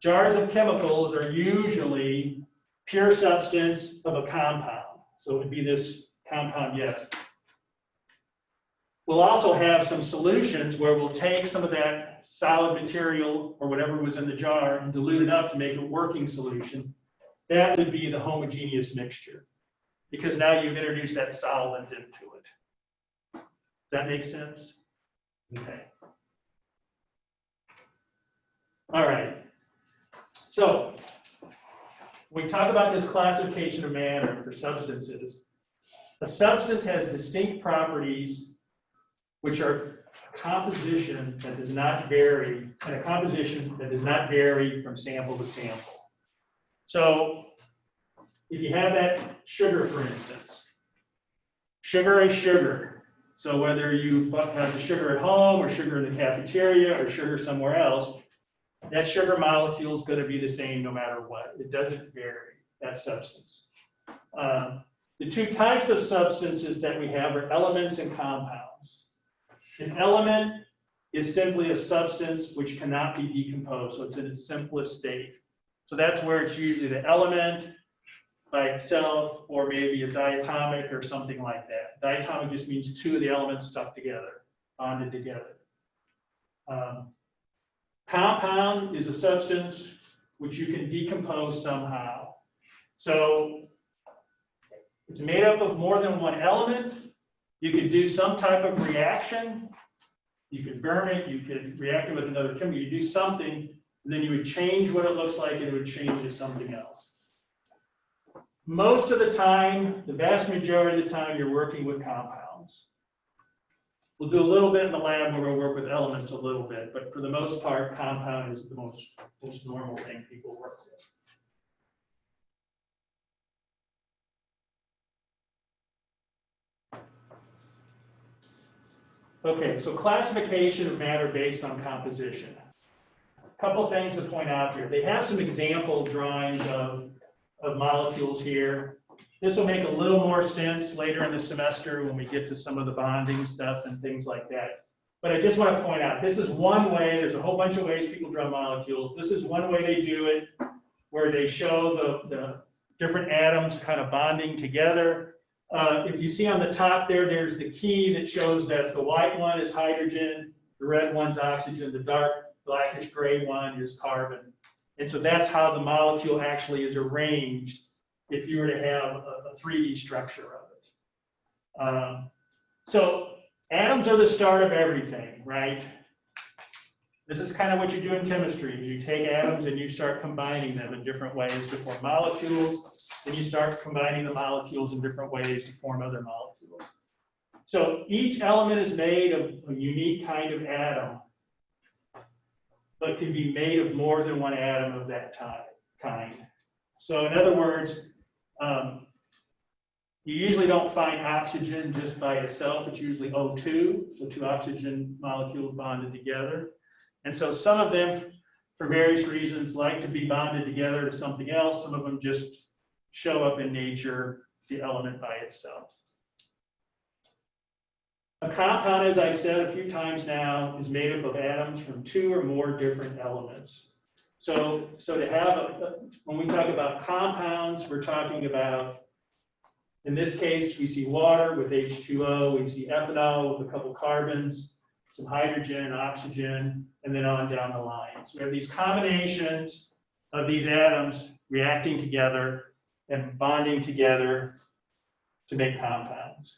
Jars of chemicals are usually pure substance of a compound. So it would be this compound, yes. We'll also have some solutions where we'll take some of that solid material or whatever was in the jar and dilute it up to make a working solution. That would be the homogeneous mixture, because now you've introduced that solvent into it. Does that make sense? Okay. All right. So when we talk about this classification of matter for substances, a substance has distinct properties which are a composition that does not vary, and a composition that does not vary from sample to sample. So if you have that sugar, for instance, sugar is sugar. So whether you have the sugar at home or sugar in the cafeteria or sugar somewhere else, that sugar molecule is going to be the same no matter what. It doesn't vary, that substance. The two types of substances that we have are elements and compounds. An element is simply a substance which cannot be decomposed, so it's in its simplest state. So that's where it's usually the element by itself, or maybe a diatomic or something like that. Diatomic just means two of the elements stuck together, bonded together. Compound is a substance which you can decompose somehow. So it's made up of more than one element. You could do some type of reaction. You could burn it, you could react it with another chemical, you do something, and then you would change what it looks like and it would change to something else. Most of the time, the vast majority of the time, you're working with compounds. We'll do a little bit in the lab where we'll work with elements a little bit, but for the most part, compound is the most normal thing people work with. Okay, so classification of matter based on composition. A couple things to point out here. They have some example drawings of of molecules here. This will make a little more sense later in the semester when we get to some of the bonding stuff and things like that. But I just want to point out, this is one way, there's a whole bunch of ways people draw molecules. This is one way they do it, where they show the different atoms kind of bonding together. If you see on the top there, there's the key that shows that the white one is hydrogen, the red one's oxygen, the dark blackish gray one is carbon. And so that's how the molecule actually is arranged if you were to have a 3D structure of it. So atoms are the start of everything, right? This is kind of what you do in chemistry. You take atoms and you start combining them in different ways to form molecules, and you start combining the molecules in different ways to form other molecules. So each element is made of a unique kind of atom, but can be made of more than one atom of that kind. So in other words, you usually don't find oxygen just by itself. It's usually O2, so 2 oxygen molecules bonded together. And so some of them, for various reasons, like to be bonded together to something else. Some of them just show up in nature, the element by itself. A compound, as I've said a few times now, is made up of atoms from 2 or more different elements. So to have, when we talk about compounds, we're talking about, in this case, we see water with H2O, we see ethanol with a couple carbons, some hydrogen and oxygen, and then on down the line. So we have these combinations of these atoms reacting together and bonding together to make compounds.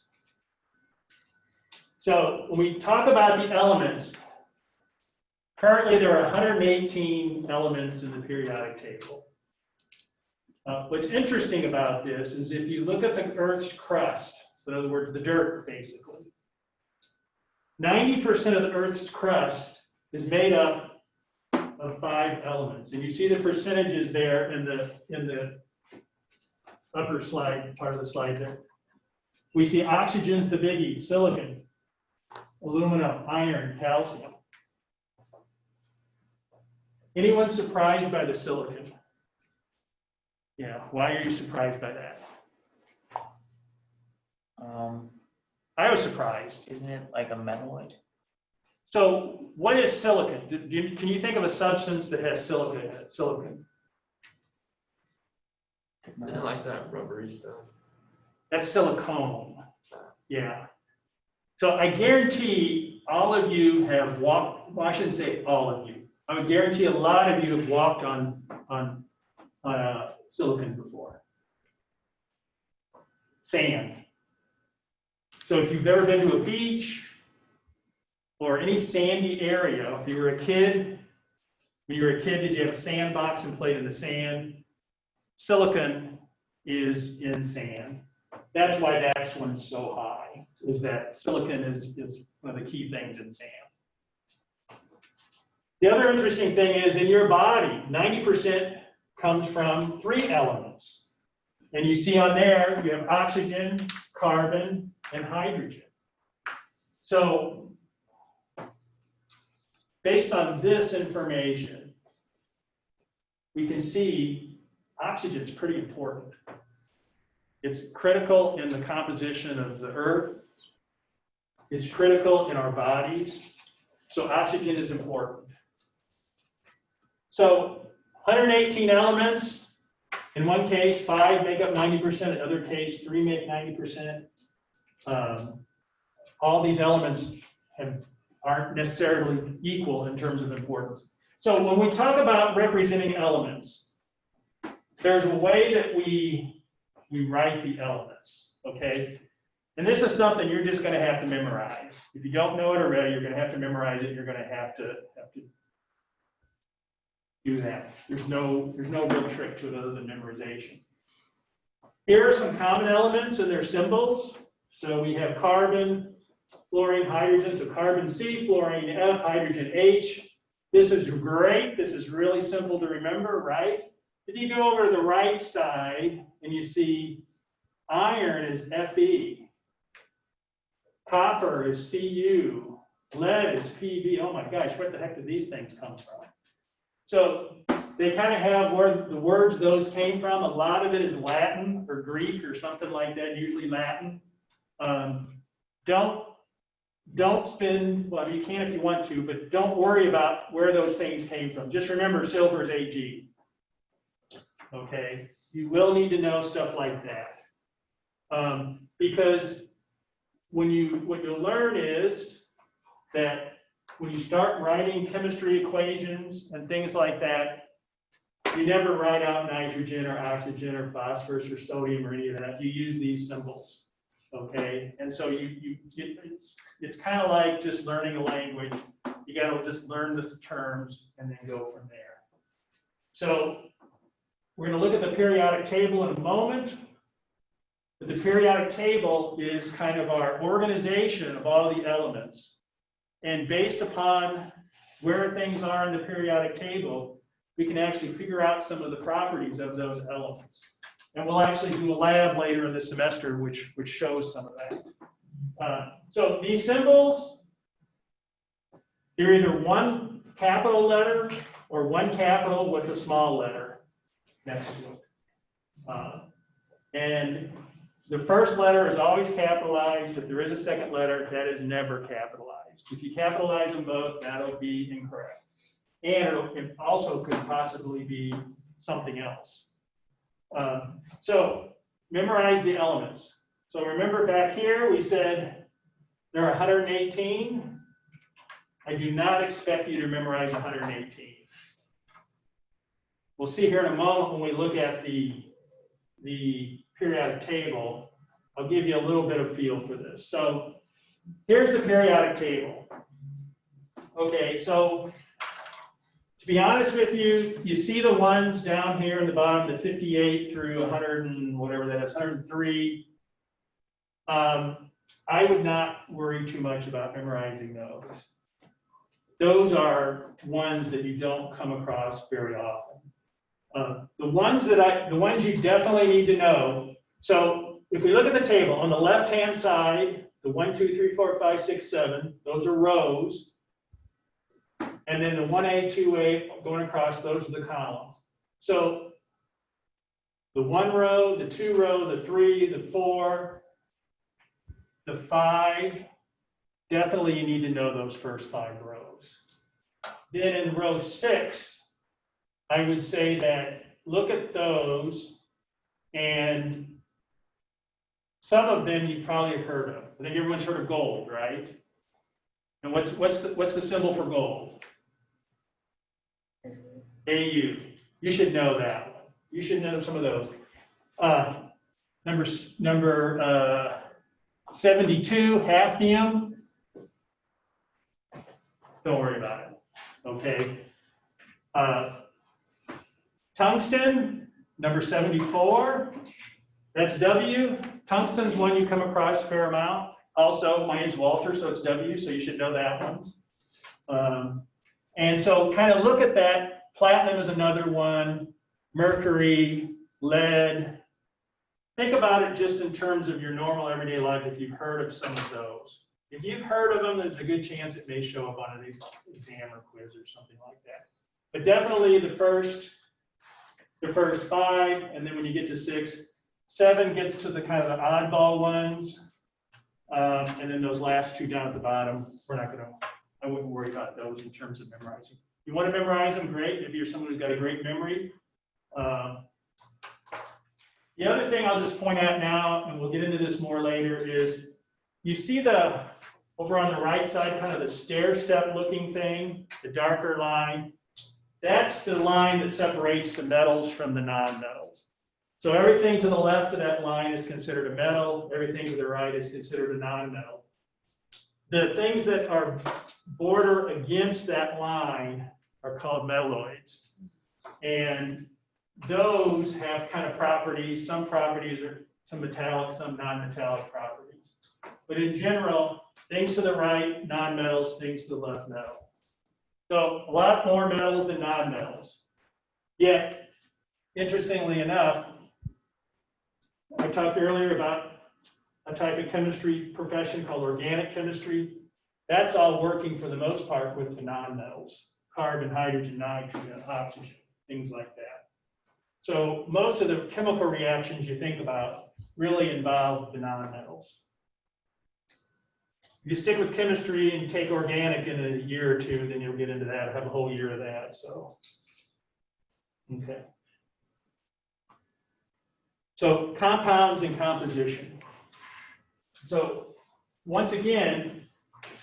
So when we talk about the elements, currently there are 118 elements in the periodic table. What's interesting about this is if you look at the Earth's crust, so in other words, the dirt, basically, 90% of the Earth's crust is made up of 5 elements. And you see the percentages there in the upper slide, part of the slide there. We see oxygen's the biggie, silicon, aluminum, iron, calcium. Anyone surprised by the silicon? Yeah, why are you surprised by that? I was surprised. Isn't it like a metalloid? So what is silicon? Can you think of a substance that has silicon in it? Silicon. Isn't it like that rubbery stuff? That's silicone. Yeah. So I guarantee all of you have walked, well, I shouldn't say all of you. I would guarantee a lot of you have walked on silicon before. Sand. So if you've ever been to a beach or any sandy area, if you were a kid, when you were a kid, did you have a sandbox and played in the sand? Silicon is in sand. That's why that's when it's so high, is that silicon is one of the key things in sand. The other interesting thing is in your body, 90% comes from 3 elements. And you see on there, you have oxygen, carbon, and hydrogen. So based on this information, we can see oxygen is pretty important. It's critical in the composition of the Earth. It's critical in our bodies. So oxygen is important. So 118 elements. In one case, 5 make up 90%. In other case, 3 make 90%. All these elements aren't necessarily equal in terms of importance. So when we talk about representing elements, there's a way that we write the elements, okay? And this is something you're just going to have to memorize. If you don't know it already, you're going to have to memorize it. You're going to have to do that. There's no real trick to it other than memorization. Here are some common elements and their symbols. So we have carbon, fluorine, hydrogen. So carbon C, fluorine F, hydrogen H. This is great. This is really simple to remember, right? If you go over to the right side and you see iron is Fe, copper is Cu, lead is Pb. Oh my gosh, where the heck did these things come from? So they kind of have where the words those came from. A lot of it is Latin or Greek or something like that, usually Latin. Don't spend, well, you can if you want to, but don't worry about where those things came from. Just remember silver is Ag. Okay, you will need to know stuff like that. Because what you'll learn is that when you start writing chemistry equations and things like that, you never write out nitrogen or oxygen or phosphorus or sodium or any of that. You use these symbols. Okay, and so it's kind of like just learning a language. You got to just learn the terms and then go from there. So we're going to look at the periodic table in a moment. But the periodic table is kind of our organization of all the elements. And based upon where things are in the periodic table, we can actually figure out some of the properties of those elements. And we'll actually do a lab later in the semester, which shows some of that. So these symbols, they're either one capital letter or one capital with a small letter next to it. And the first letter is always capitalized. If there is a second letter, that is never capitalized. If you capitalize them both, that'll be incorrect. And it also could possibly be something else. So memorize the elements. So remember back here, we said there are 118. I do not expect you to memorize 118. We'll see here in a moment when we look at the periodic table. I'll give you a little bit of feel for this. So here's the periodic table. Okay, so to be honest with you, you see the ones down here in the bottom, the 58 through 100 and whatever that is, 103. I would not worry too much about memorizing those. Those are ones that you don't come across very often. The ones you definitely need to know. So if we look at the table on the left-hand side, the 1, 2, 3, 4, 5, 6, 7, those are rows. And then the 1A, 2A going across, those are the columns. So the 1 row, the 2 row, the 3, the 4, the 5, definitely you need to know those first 5 rows. Then in row 6, I would say that look at those, and some of them you probably have heard of. I think everyone's heard of gold, right? And what's the symbol for gold? AU. You should know that one. You should know some of those. Number 72, hafnium. Don't worry about it. Okay. Tungsten, number 74. That's W. Tungsten's one you come across a fair amount. Also, my name's Walter, so it's W, so you should know that one. And so kind of look at that. Platinum is another one. Mercury, lead. Think about it just in terms of your normal everyday life if you've heard of some of those. If you've heard of them, there's a good chance it may show up on an exam or quiz or something like that. But definitely the first 5, and then when you get to 6, 7 gets to the kind of the oddball ones. And then those last 2 down at the bottom, I wouldn't worry about those in terms of memorizing. You want to memorize them, great. If you're someone who's got a great memory. The other thing I'll just point out now, and we'll get into this more later, is you see over on the right side, kind of the stair-step looking thing, the darker line. That's the line that separates the metals from the non-metals. So everything to the left of that line is considered a metal. Everything to the right is considered a non-metal. The things that are border against that line are called metalloids. And those have kind of properties. Some properties are some metallic, some non-metallic properties. But in general, things to the right, non-metals, things to the left, metal. So a lot more metals than non-metals. Yet, interestingly enough, I talked earlier about a type of chemistry profession called organic chemistry. That's all working for the most part with the non-metals, carbon, hydrogen, nitrogen, oxygen. things like that. So most of the chemical reactions you think about really involve the nonmetals. If you stick with chemistry and take organic in a year or two, then you'll get into that, have a whole year of that, so. Okay. So compounds and composition. So once again,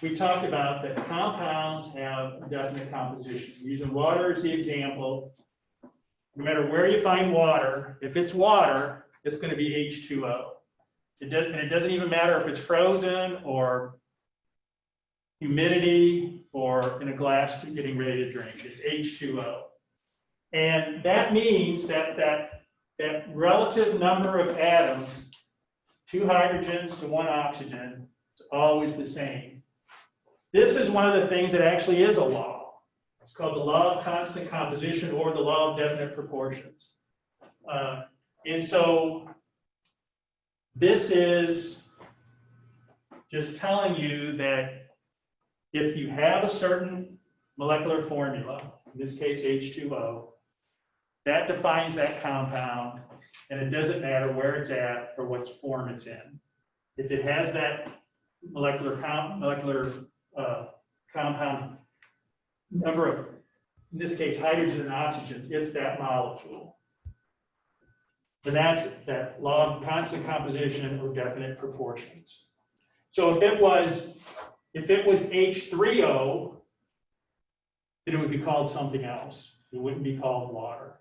we talked about that compounds have a definite composition. Using water as the example, no matter where you find water, if it's water, it's going to be H2O. And it doesn't even matter if it's frozen or humidity or in a glass getting ready to drink, it's H2O. And that means that relative number of atoms, 2 hydrogens to 1 oxygen, is always the same. This is one of the things that actually is a law. It's called the law of constant composition or the law of definite proportions. And so this is just telling you that if you have a certain molecular formula, in this case H2O, that defines that compound, and it doesn't matter where it's at or what form it's in. If it has that molecular compound number of, in this case, hydrogen and oxygen, it's that molecule. And that's that law of constant composition or definite proportions. So if it was H3O, then it would be called something else. It wouldn't be called water.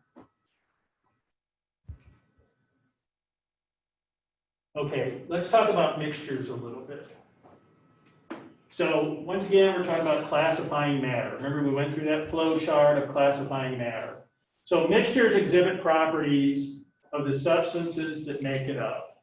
Okay, let's talk about mixtures a little bit. So once again, we're talking about classifying matter. Remember, we went through that flow chart of classifying matter. So mixtures exhibit properties of the substances that make it up.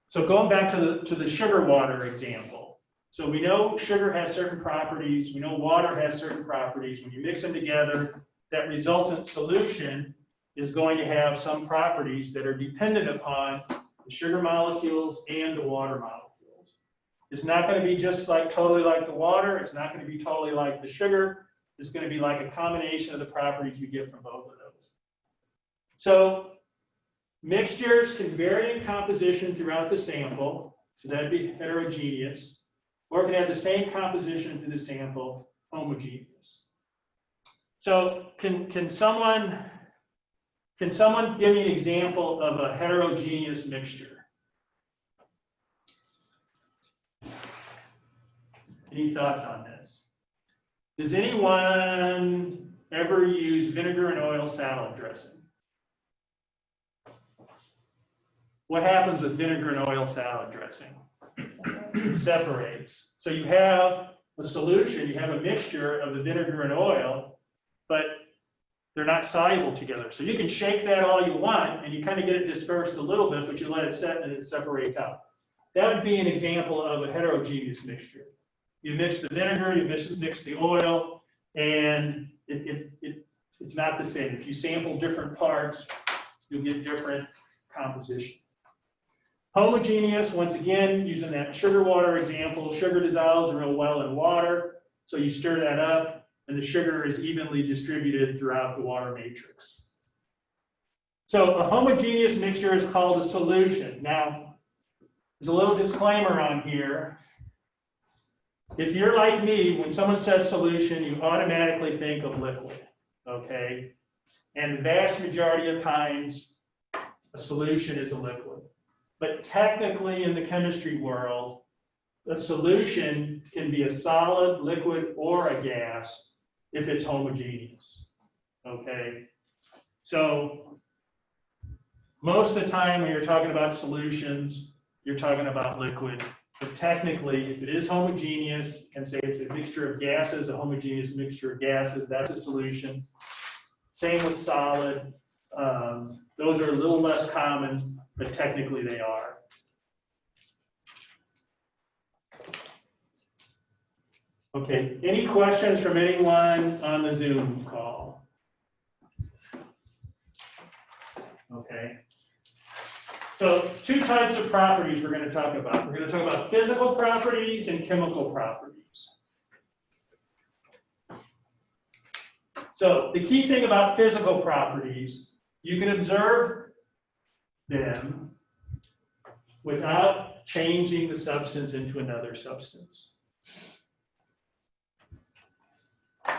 So going back to the sugar water example. So we know sugar has certain properties. We know water has certain properties. When you mix them together, that resultant solution is going to have some properties that are dependent upon the sugar molecules and the water molecules. It's not going to be just like totally like the water. It's not going to be totally like the sugar. It's going to be like a combination of the properties you get from both of those. So mixtures can vary in composition throughout the sample. So that'd be heterogeneous. Or it can have the same composition through the sample, homogeneous. So can someone give me an example of a heterogeneous mixture? Any thoughts on this? Does anyone ever use vinegar and oil salad dressing? What happens with vinegar and oil salad dressing? It separates. So you have a solution, you have a mixture of the vinegar and oil, but they're not soluble together. So you can shake that all you want and you kind of get it dispersed a little bit, but you let it set and it separates out. That would be an example of a heterogeneous mixture. You mix the vinegar, you mix the oil, and it's not the same. If you sample different parts, you'll get different composition. Homogeneous, once again, using that sugar water example, sugar dissolves real well in water, so you stir that up, and the sugar is evenly distributed throughout the water matrix. So a homogeneous mixture is called a solution. Now, there's a little disclaimer on here. If you're like me, when someone says solution, you automatically think of liquid, okay? And the vast majority of times, a solution is a liquid. But technically in the chemistry world, a solution can be a solid, liquid, or a gas if it's homogeneous, okay? So most of the time when you're talking about solutions, you're talking about liquid. But technically, if it is homogeneous, and say it's a mixture of gases, a homogeneous mixture of gases, that's a solution. Same with solid. Those are a little less common, but technically they are. Okay, any questions from anyone on the Zoom call? Okay. So 2 types of properties we're going to talk about. We're going to talk about physical properties and chemical properties. So the key thing about physical properties, you can observe them without changing the substance into another substance. Some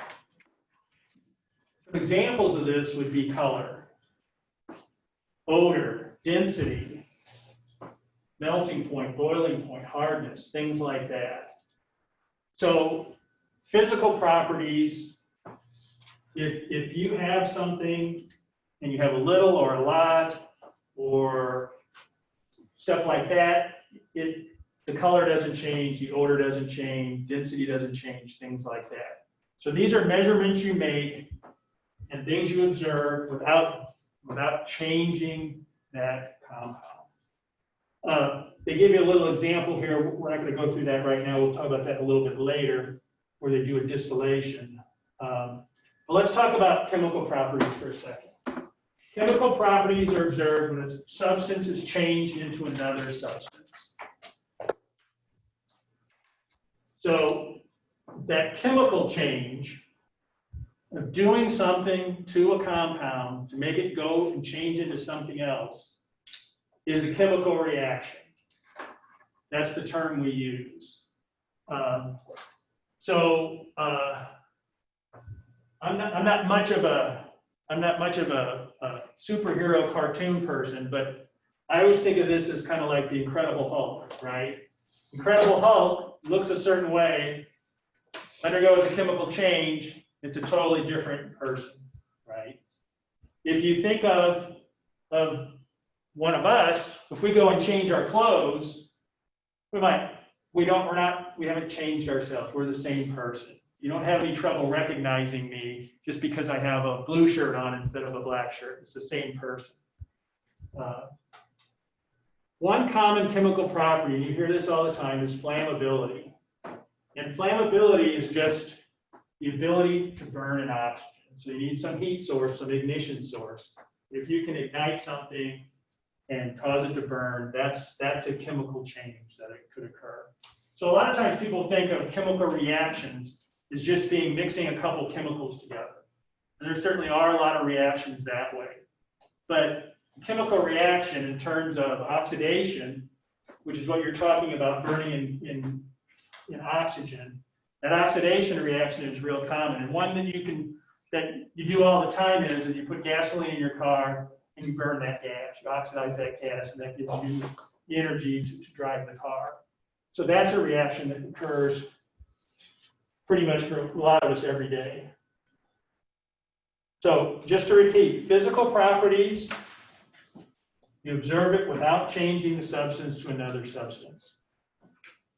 examples of this would be color, odor, density, melting point, boiling point, hardness, things like that. So physical properties, if you have something and you have a little or a lot or stuff like that, the color doesn't change, the odor doesn't change, density doesn't change, things like that. So these are measurements you make and things you observe without changing that compound. They give you a little example here. We're not going to go through that right now. We'll talk about that a little bit later, where they do a distillation. But let's talk about chemical properties for a second. Chemical properties are observed when a substance is changed into another substance. So that chemical change of doing something to a compound to make it go and change into something else is a chemical reaction. That's the term we use. I'm not much of a superhero cartoon person, but I always think of this as kind of like the Incredible Hulk, right? Incredible Hulk looks a certain way, undergoes a chemical change, it's a totally different person, right? If you think of one of us, if we go and change our clothes, we haven't changed ourselves. We're the same person. You don't have any trouble recognizing me just because I have a blue shirt on instead of a black shirt. It's the same person. One common chemical property, you hear this all the time, is flammability. And flammability is just the ability to burn an oxygen. So you need some heat source, some ignition source. If you can ignite something and cause it to burn, that's a chemical change that it could occur. So a lot of times people think of chemical reactions as just being mixing a couple chemicals together. And there certainly are a lot of reactions that way. But chemical reaction in terms of oxidation, which is what you're talking about, burning in oxygen, that oxidation reaction is real common. And one that you do all the time is you put gasoline in your car and you burn that gas, you oxidize that gas, and that gives you the energy to drive the car. So that's a reaction that occurs pretty much for a lot of us every day. So just to repeat, physical properties, you observe it without changing the substance to another substance.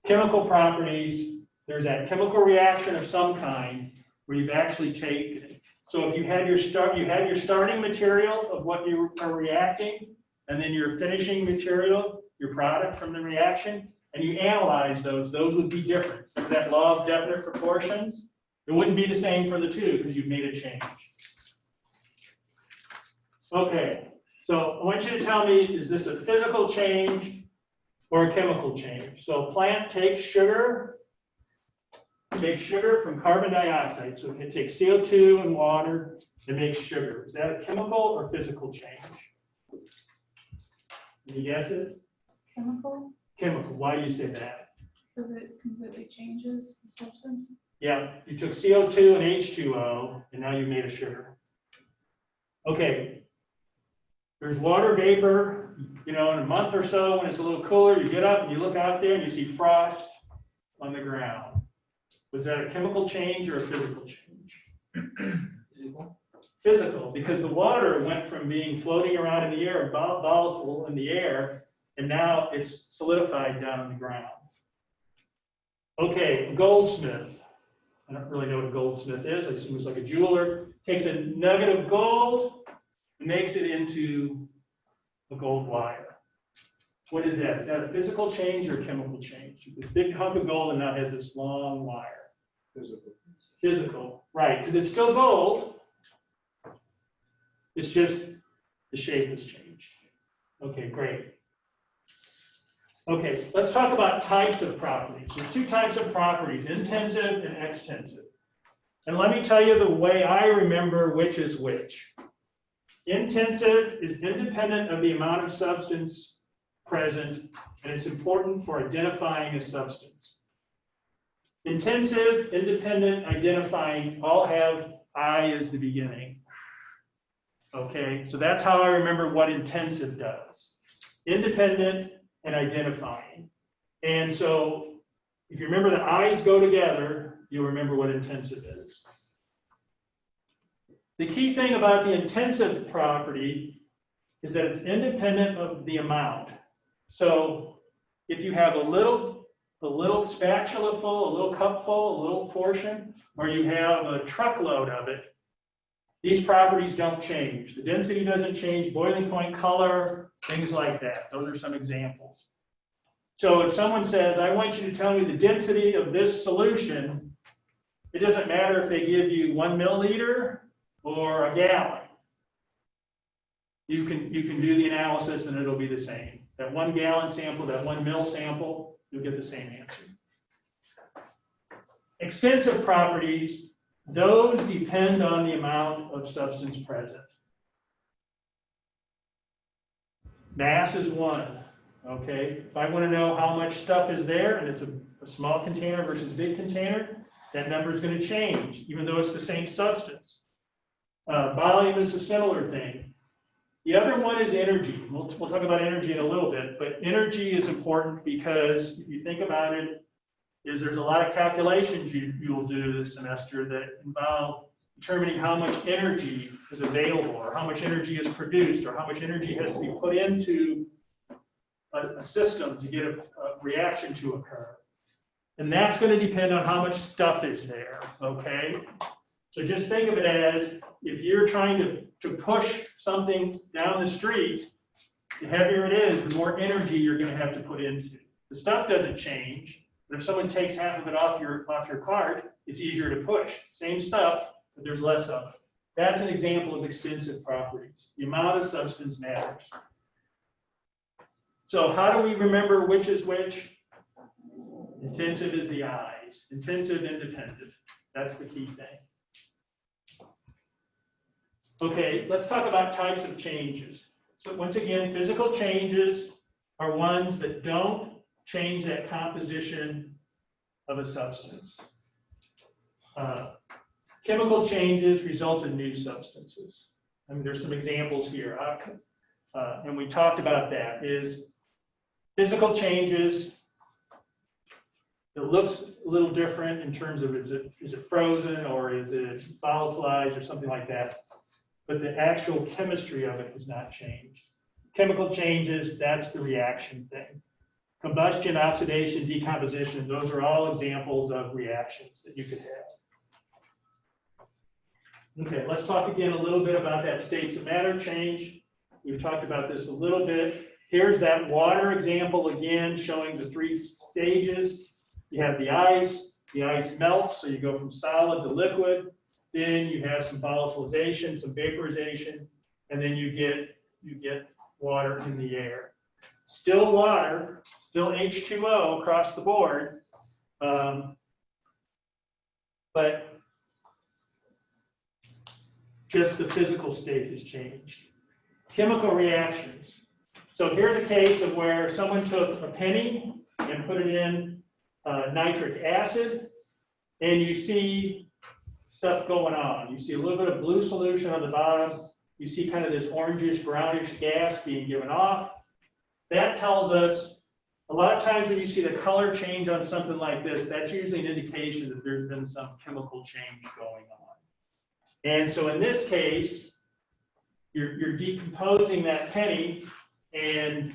Chemical properties, there's that chemical reaction of some kind where you've actually taken it. So if you have your starting material of what you are reacting, and then your finishing material, your product from the reaction, and you analyze those would be different. There's that law of definite proportions. It wouldn't be the same for the two because you've made a change. Okay, so I want you to tell me, is this a physical change or a chemical change? So a plant takes sugar from carbon dioxide. So it takes CO2 and water and makes sugar. Is that a chemical or physical change? Any guesses? Chemical, Chemical. Why do you say that? because it completely changes the substance. Yeah, you took CO2 and H2O, and now you made a sugar. Okay, there's water vapor, in a month or so when it's a little cooler, you get up and you look out there and you see frost on the ground. Was that a chemical change or a physical change? Physical, because the water went from being floating around in the air, volatile in the air, and now it's solidified down on the ground. Okay, a goldsmith. I don't really know what a goldsmith is. I assume it's like a jeweler. Takes a nugget of gold and makes it into a gold wire. What is that? Is that a physical change or a chemical change? This big hunk of gold and now has this long wire. Physical, right, because it's still gold. It's just the shape has changed. Okay, great. Okay, let's talk about types of properties. There's two types of properties, intensive and extensive. And let me tell you the way I remember which is which. Intensive is independent of the amount of substance present, and it's important for identifying a substance. Intensive, independent, identifying all have I as the beginning. Okay, so that's how I remember what intensive does. Independent and identifying. And so if you remember the I's go together, you'll remember what intensive is. The key thing about the intensive property is that it's independent of the amount. So if you have a little spatula full, a little cup full, a little portion, or you have a truckload of it, these properties don't change. The density doesn't change, boiling point color, things like that. Those are some examples. So if someone says, I want you to tell me the density of this solution, it doesn't matter if they give you 1 milliliter or a gallon. You can do the analysis and it'll be the same. That 1 gallon sample, that 1 mil sample, you'll get the same answer. Extensive properties, those depend on the amount of substance present. Mass is 1, okay? If I want to know how much stuff is there, and it's a small container versus big container, that number is going to change, even though it's the same substance. Volume is a similar thing. The other one is energy. We'll talk about energy in a little bit, but energy is important because if you think about it, there's a lot of calculations you'll do this semester that involve determining how much energy is available, or how much energy is produced, or how much energy has to be put into a system to get a reaction to occur. And that's going to depend on how much stuff is there, okay? So just think of it as, if you're trying to push something down the street, the heavier it is, the more energy you're going to have to put into. The stuff doesn't change, but if someone takes half of it off your cart, it's easier to push. Same stuff, but there's less of it. That's an example of extensive properties. The amount of substance matters. So how do we remember which is which? Intensive is the I's. Intensive, independent. That's the key thing. Okay, let's talk about types of changes. So once again, physical changes are ones that don't change that composition of a substance. Chemical changes result in new substances. I mean, there's some examples here, and we talked about that. Is physical changes, it looks a little different in terms of is it frozen or is it volatilized or something like that, but the actual chemistry of it has not changed. Chemical changes, that's the reaction thing. Combustion, oxidation, decomposition, those are all examples of reactions that you could have. Okay, let's talk again a little bit about that states of matter change. We've talked about this a little bit. Here's that water example again, showing the 3 stages. You have the ice melts, so you go from solid to liquid. Then you have some volatilization, some vaporization, and then you get water in the air. Still water, still H2O across the board, but just the physical state has changed. Chemical reactions. So here's a case of where someone took a penny and put it in nitric acid, and you see stuff going on. You see a little bit of blue solution on the bottom. You see kind of this orangish, brownish gas being given off. That tells us, a lot of times when you see the color change on something like this, that's usually an indication that there's been some chemical change going on. And so in this case, you're decomposing that penny, and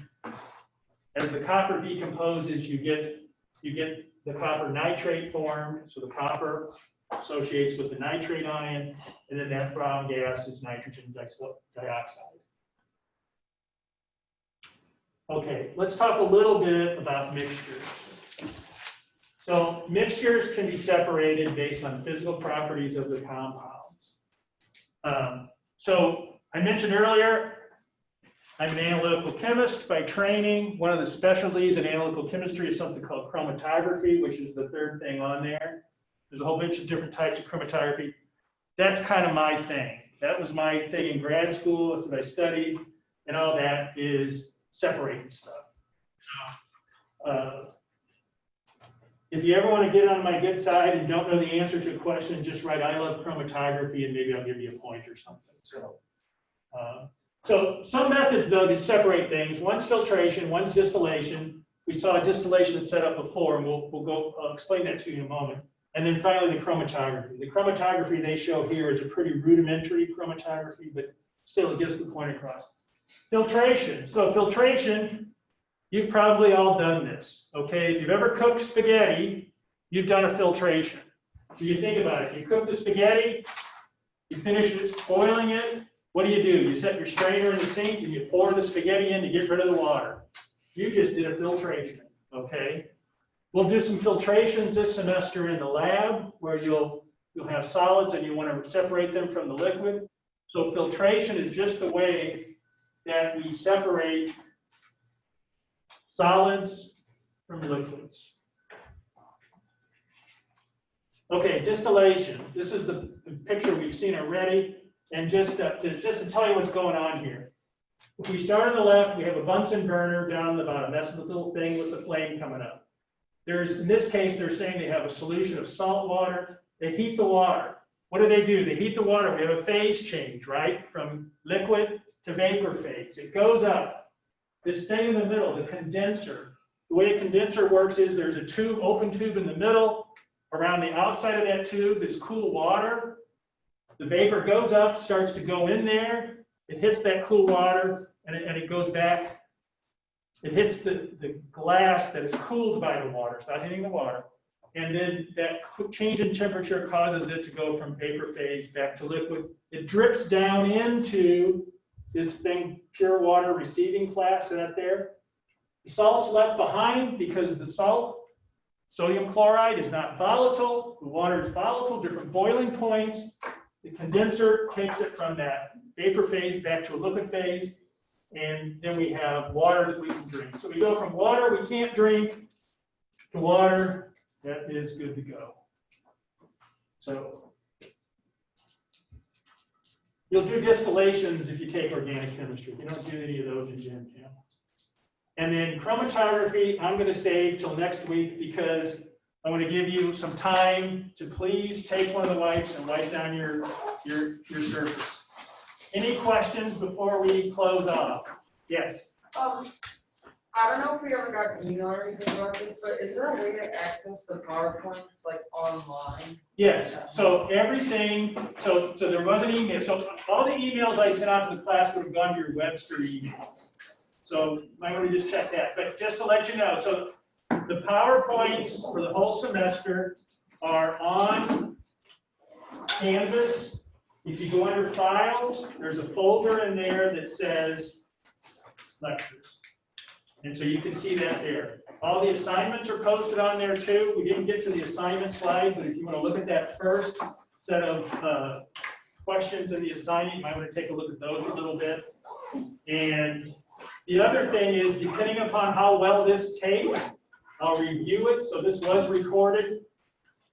as the copper decomposes, you get the copper nitrate formed. So the copper associates with the nitrate ion, and then that brown gas is nitrogen dioxide. Okay, let's talk a little bit about mixtures. So mixtures can be separated based on physical properties of the compounds. So I mentioned earlier, I'm an analytical chemist by training. One of the specialties in analytical chemistry is something called chromatography, which is the third thing on there. There's a whole bunch of different types of chromatography. That's kind of my thing. That was my thing in grad school. That's what I studied, and all that is separating stuff. So, if you ever want to get on my good side and don't know the answer to a question, just write "I love chromatography" and maybe I'll give you a point or something. So some methods though that separate things. One's filtration, one's distillation. We saw a distillation set up before, and I'll explain that to you in a moment. And then finally the chromatography. The chromatography they show here is a pretty rudimentary chromatography, but still it gets the point across. Filtration. So filtration, you've probably all done this, okay? If you've ever cooked spaghetti, you've done a filtration. So you think about it. You cook the spaghetti, you finish it, boiling it. What do? You set your strainer in the sink and you pour the spaghetti in to get rid of the water. You just did a filtration, okay? We'll do some filtrations this semester in the lab where you'll have solids and you want to separate them from the liquid. So filtration is just the way that we separate solids from liquids. Okay, distillation. This is the picture we've seen already. And just to tell you what's going on here. If we start on the left, we have a Bunsen burner down on the bottom. That's the little thing with the flame coming up. In this case, they're saying they have a solution of salt water. They heat the water. What do? They heat the water. We have a phase change, right? From liquid to vapor phase. It goes up. This thing in the middle, the condenser. The way a condenser works is there's a tube, open tube in the middle. Around the outside of that tube is cool water. The vapor goes up, starts to go in there. It hits that cool water, and it goes back. It hits the glass that is cooled by the water. It's not hitting the water. And then that change in temperature causes it to go from vapor phase back to liquid. It drips down into this thing, pure water receiving flask out there. The salt's left behind because the salt, sodium chloride, is not volatile. The water is volatile, different boiling points. The condenser takes it from that vapor phase back to a liquid phase, and then we have water that we can drink. So we go from water we can't drink to water that is good to go. So you'll do distillations if you take organic chemistry. You don't do any of those in Gen Chem. And then chromatography, I'm going to save till next week because I want to give you some time to please take one of the wipes and wipe down your surface. Any questions before we close off? Yes. I don't know if we ever got an email or anything about this, but is there a way to access the PowerPoints like online? Yes. So everything. So there was an email. So all the emails I sent out to the class would have gone to your Webster email. So you might want to just check that. But just to let you know, so the PowerPoints for the whole semester are on Canvas. If you go under Files, there's a folder in there that says Lectures. And so you can see that there. All the assignments are posted on there too. We didn't get to the assignment slide, but if you want to look at that first set of questions in the assignment, you might want to take a look at those a little bit. And the other thing is, depending upon how well this takes, I'll review it. So this was recorded.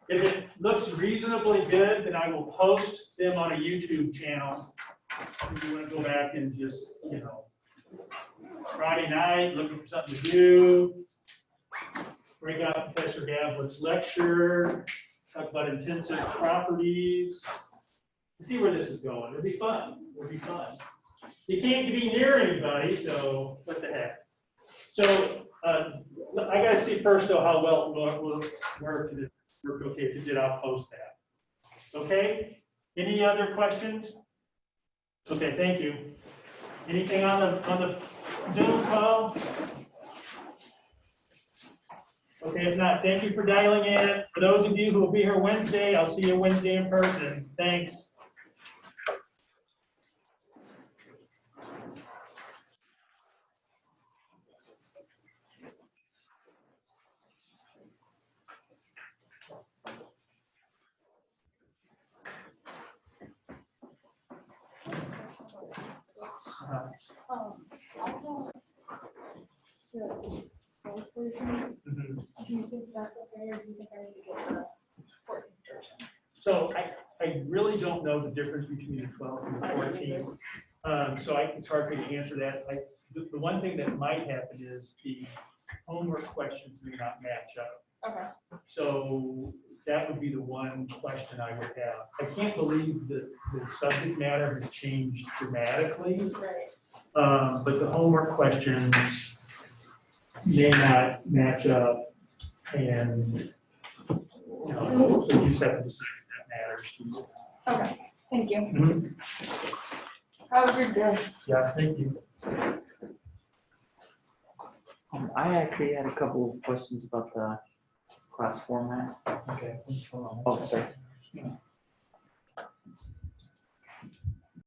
If it looks reasonably good, then I will post them on a YouTube channel. If you want to go back and just, Friday night, looking for something to do, break out Professor Gablett's lecture, talk about intensive properties, see where this is going. It'll be fun. It'll be fun. You can't be near anybody, so what the heck. So I got to see first, though, how well it will work. Okay, if it did, I'll post that. Okay? Any other questions? Okay, thank you. Anything on the Zoom call? Okay, if not, thank you for dialing in. For those of you who will be here Wednesday, I'll see you Wednesday in person. Thanks. I thought the fourth version, do you think that's okay, or do you think I need to get the 14th? So I really don't know the difference between the 12th and the 14th. So it's hard for me to answer that. The one thing that might happen is the homework questions may not match up. Okay. So that would be the one question I would have. I can't believe that the subject matter has changed dramatically, Right. but the homework questions may not match up, and you know, so you just have to decide if that matters to you. Okay, thank you. Mhm. Have a good day. Yeah, thank you. I actually had a couple of questions about the class format. Okay. Hold on. Oh, sorry.